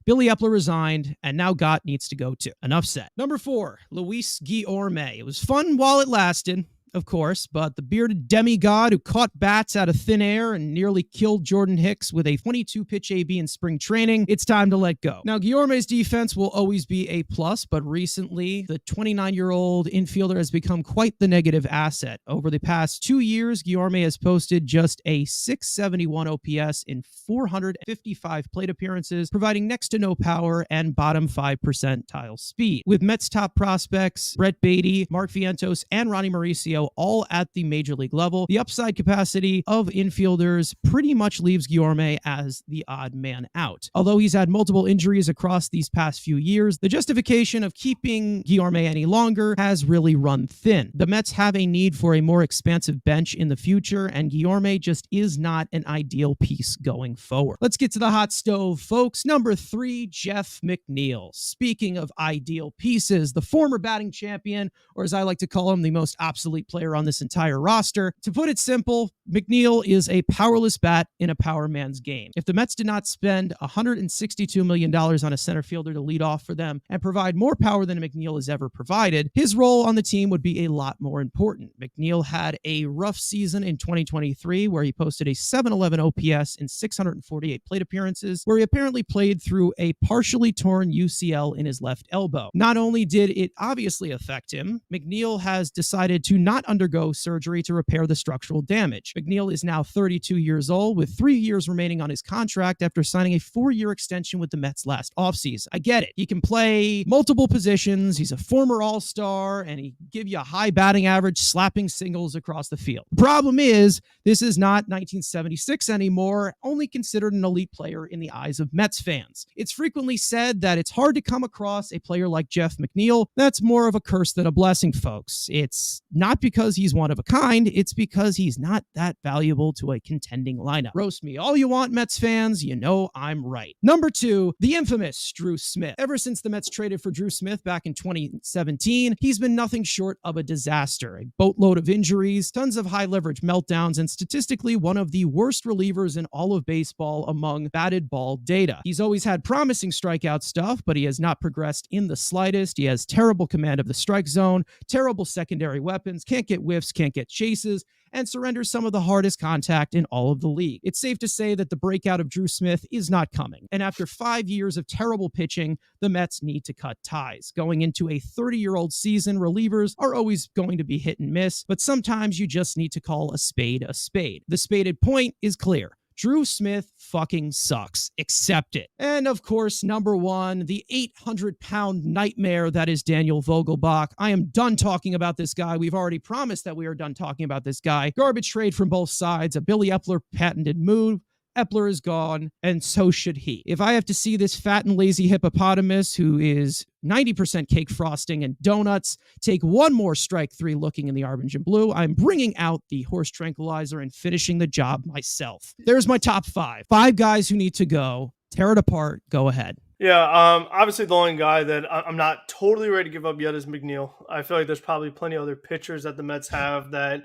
Billy Epler resigned, and now Gott needs to go too. Enough said. Number 4, Luis Guillorme. It was fun while it lasted, of course, but the bearded demigod who caught bats out of thin air and nearly killed Jordan Hicks with a 22-pitch AB in spring training, it's time to let go. Now, Guillorme's defense will always be a plus, but recently, the 29-year-old infielder has become quite the negative asset. Over the past 2 years, Guillorme has posted just a .671 OPS in 455 plate appearances, providing next to no power and bottom 5 percentile speed. With Mets top prospects Brett Beatty, Mark Vientos, and Ronnie Mauricio all at the major league level, the upside capacity of infielders pretty much leaves Guillorme as the odd man out. Although he's had multiple injuries across these past few years, the justification of keeping Guillorme any longer has really run thin. The Mets have a need for a more expansive bench in the future, and Guillorme just is not an ideal piece going forward. Let's get to the hot stove, folks. Number 3, Jeff McNeil. Speaking of ideal pieces, the former batting champion, or as I like to call him, the most obsolete player on this entire roster. To put it simple, McNeil is a powerless bat in a power man's game. If the Mets did not spend $162 million on a center fielder to lead off for them and provide more power than McNeil has ever provided, his role on the team would be a lot more important. McNeil had a rough season in 2023 where he posted a .711 OPS in 648 plate appearances, where he apparently played through a partially torn UCL in his left elbow. Not only did it obviously affect him, McNeil has decided to not undergo surgery to repair the structural damage. McNeil is now 32 years old with 3 years remaining on his contract after signing a 4-year extension with the Mets last offseason. I get it. He can play multiple positions. He's a former All-Star, and he give you a high batting average, slapping singles across the field. The problem is, this is not 1976 anymore, only considered an elite player in the eyes of Mets fans. It's frequently said that it's hard to come across a player like Jeff McNeil. That's more of a curse than a blessing, folks. It's not because he's one of a kind, it's because he's not that valuable to a contending lineup. Roast me all you want, Mets fans, you know I'm right. Number 2, the infamous Drew Smith. Ever since the Mets traded for Drew Smith back in 2017, he's been nothing short of a disaster. A boatload of injuries, tons of high leverage meltdowns, and statistically one of the worst relievers in all of baseball among batted ball data. He's always had promising strikeout stuff, but he has not progressed in the slightest. He has terrible command of the strike zone, terrible secondary weapons, can't get whiffs, can't get chases, and surrenders some of the hardest contact in all of the league. It's safe to say that the breakout of Drew Smith is not coming. And after 5 years of terrible pitching, the Mets need to cut ties. Going into a 30-year-old season, relievers are always going to be hit and miss, but sometimes you just need to call a spade a spade. The spaded point is clear. Drew Smith fucking sucks. Accept it. And of course, number one, the 800-pound nightmare that is Daniel Vogelbach. I am done talking about this guy. We've already promised that we are done talking about this guy. Garbage trade from both sides, a Billy Epler patented move. Epler is gone, and so should he. If I have to see this fat and lazy hippopotamus who is 90% cake frosting and donuts take one more strike three looking in the orange and blue, I'm bringing out the horse tranquilizer and finishing the job myself. There's my top five. 5 guys who need to go. Tear it apart. Go ahead. Yeah, obviously the only guy that I'm not totally ready to give up yet is McNeil. I feel like there's probably plenty of other pitchers that the Mets have that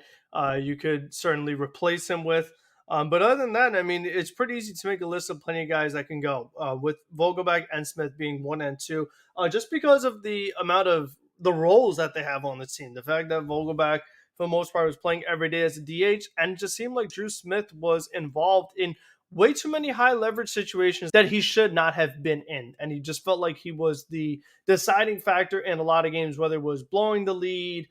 you could certainly replace him with. But other than that, I mean, it's pretty easy to make a list of plenty of guys that can go, with Vogelbach and Smith being 1 and 2, just because of the amount of the roles that they have on the team. The fact that Vogelbach, for the most part, was playing every day as a DH, and it just seemed like Drew Smith was involved in way too many high leverage situations that he should not have been in. And he just felt like he was the deciding factor in a lot of games, whether it was blowing the lead,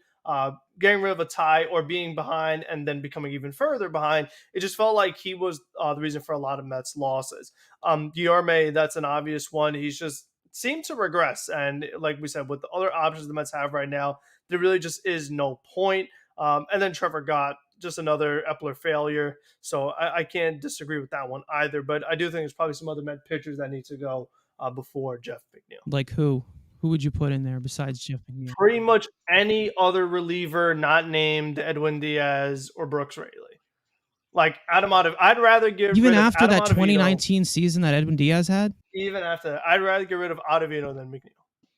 getting rid of a tie, or being behind and then becoming even further behind. It just felt like he was the reason for a lot of Mets losses. Guillorme, that's an obvious one. He's just seemed to regress. And like we said, with the other options the Mets have right now, there really just is no point. And then Trevor Gott, just another Epler failure. So I can't disagree with that one either. But I do think there's probably some other Met pitchers that need to go before Jeff McNeil. Like who? Who would you put in there besides Jeff McNeil? Pretty much any other reliever not named Edwin Diaz or Brooks Raley. Like I'd rather get even rid of after that Ottavino, 2019 season that Edwin Diaz had. Even after that, I'd rather get rid of Acevedo than McNeil.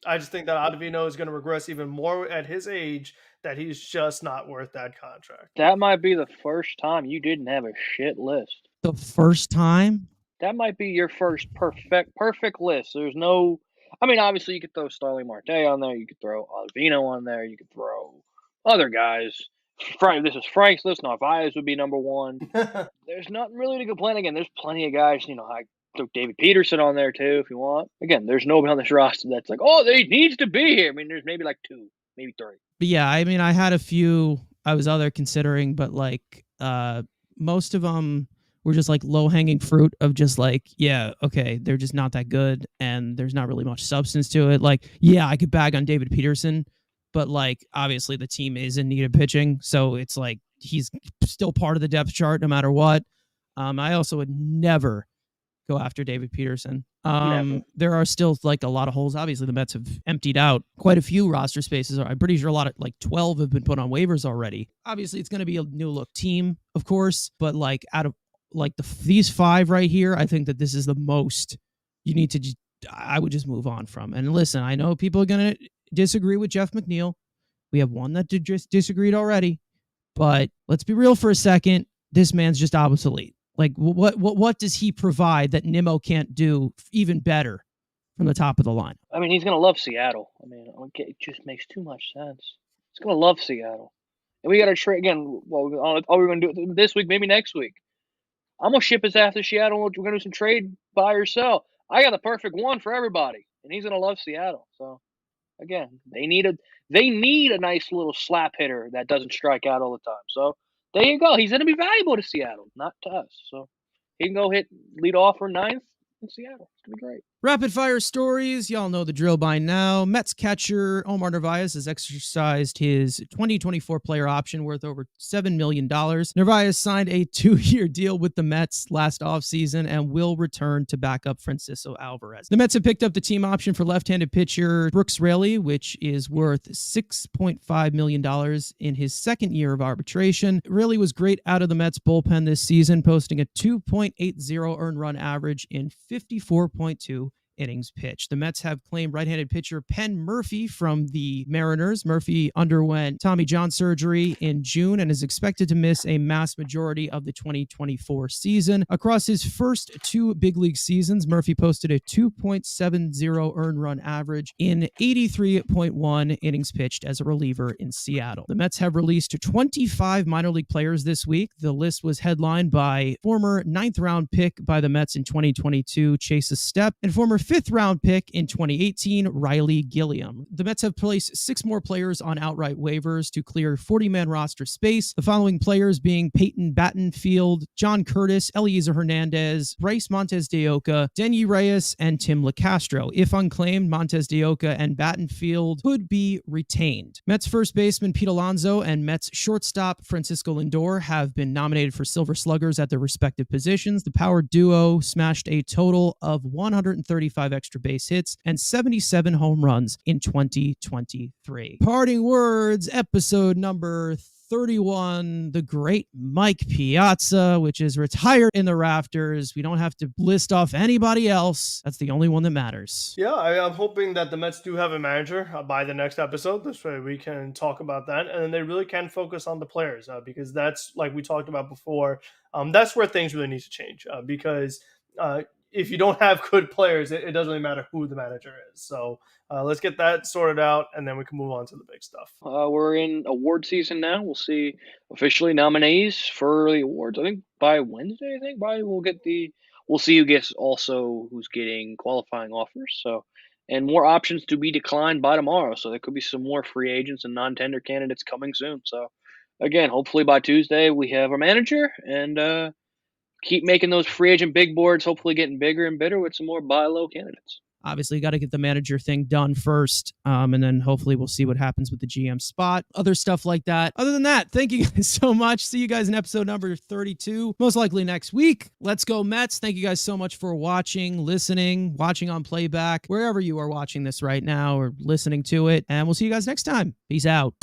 I just think that Acevedo is going to regress even more at his age. That he's just not worth that contract. That might be the first time you didn't have a shit list. The first time? That might be your first perfect list. There's no. I mean, obviously, you could throw Starling Marte on there. You could throw Alvino on there. You could throw other guys. This is Frank's list. Narvaez would be number one. There's nothing really to complain. Again, there's plenty of guys. I throw David Peterson on there, too, if you want. Again, there's nobody on this roster that's like, oh, he needs to be here. I mean, there's maybe like 2, maybe 3. But yeah, I mean, I had a few I was other considering, but like most of them were just like low-hanging fruit of just like, yeah, okay, they're just not that good and there's not really much substance to it. Like, yeah, I could bag on David Peterson, but like obviously the team is in need of pitching, so it's like he's still part of the depth chart no matter what. I also would never go after David Peterson. There are still like a lot of holes. Obviously, the Mets have emptied out quite a few roster spaces. I'm pretty sure a lot of like 12 have been put on waivers already. Obviously, it's going to be a new look team, of course, but like out of like these 5 right here, I think that this is the most you need to I would just move on from. And listen, I know people are going to disagree with Jeff McNeil. We have one that just disagreed already, but let's be real for a second. This man's just obsolete. Like, what does he provide that Nimmo can't do even better from the top of the line? I mean, he's going to love Seattle. I mean, it just makes too much sense. He's going to love Seattle. And we got to trade again. Well, are we going to do it this week, maybe next week? I'm going to ship his ass to Seattle. We're going to do some trade buy or sell. I got the perfect one for everybody, and he's going to love Seattle. So, again, they need a nice little slap hitter that doesn't strike out all the time. So, there you go. He's going to be valuable to Seattle, not to us. So he can go lead off for 9th in Seattle. It's going to be great. Rapid fire stories. Y'all know the drill by now. Mets catcher Omar Narvaez has exercised his 2024 player option worth over $7 million. Narvaez signed a 2-year deal with the Mets last offseason and will return to back up Francisco Alvarez. The Mets have picked up the team option for left-handed pitcher Brooks Raley, which is worth $6.5 million in his second year of arbitration. Raley was great out of the Mets bullpen this season, posting a 2.80 earned run average in 54.2 innings pitched. The Mets have claimed right-handed pitcher Penn Murphy from the Mariners. Murphy underwent Tommy John surgery in June and is expected to miss a mass majority of the 2024 season. Across his first 2 big league seasons, Murphy posted a 2.70 earned run average in 83.1 innings pitched as a reliever in Seattle. The Mets have released 25 minor league players this week. The list was headlined by former 9th-round pick by the Mets in 2022, Chase Estep, and former 5th-round pick in 2018, Riley Gilliam. The Mets have placed 6 more players on outright waivers to clear 40-man roster space. The following players being Peyton Battenfield, John Curtis, Eliezer Hernandez, Bryce Montes de Oca, Denyi Reyes, and Tim LeCastro. If unclaimed, Montes de Oca and Battenfield could be retained. Mets first baseman Pete Alonso and Mets shortstop Francisco Lindor have been nominated for Silver Sluggers at their respective positions. The power duo smashed a total of 135 extra base hits and 77 home runs in 2023. Parting words, episode number 31, the great Mike Piazza, which is retired in the rafters. We don't have to list off anybody else. That's the only one that matters. Yeah, I'm hoping that the Mets do have a manager by the next episode. This way we can talk about that. And then they really can focus on the players because that's, like we talked about before, that's where things really need to change because if you don't have good players, it doesn't really matter who the manager is. So let's get that sorted out, and then we can move on to the big stuff. We're in award season now. We'll see officially nominees for the awards. I think by Wednesday. We'll see who's getting qualifying offers. So, and more options to be declined by tomorrow. So there could be some more free agents and non-tender candidates coming soon. So again, hopefully by Tuesday we have our manager and keep making those free agent big boards, hopefully getting bigger and better with some more buy low candidates. Obviously, got to get the manager thing done first, and then hopefully we'll see what happens with the GM spot, other stuff like that. Other than that, thank you guys so much. See you guys in episode number 32, most likely next week. Let's go Mets. Thank you guys so much for watching, listening, watching on playback, wherever you are watching this right now or listening to it, and we'll see you guys next time. Peace out.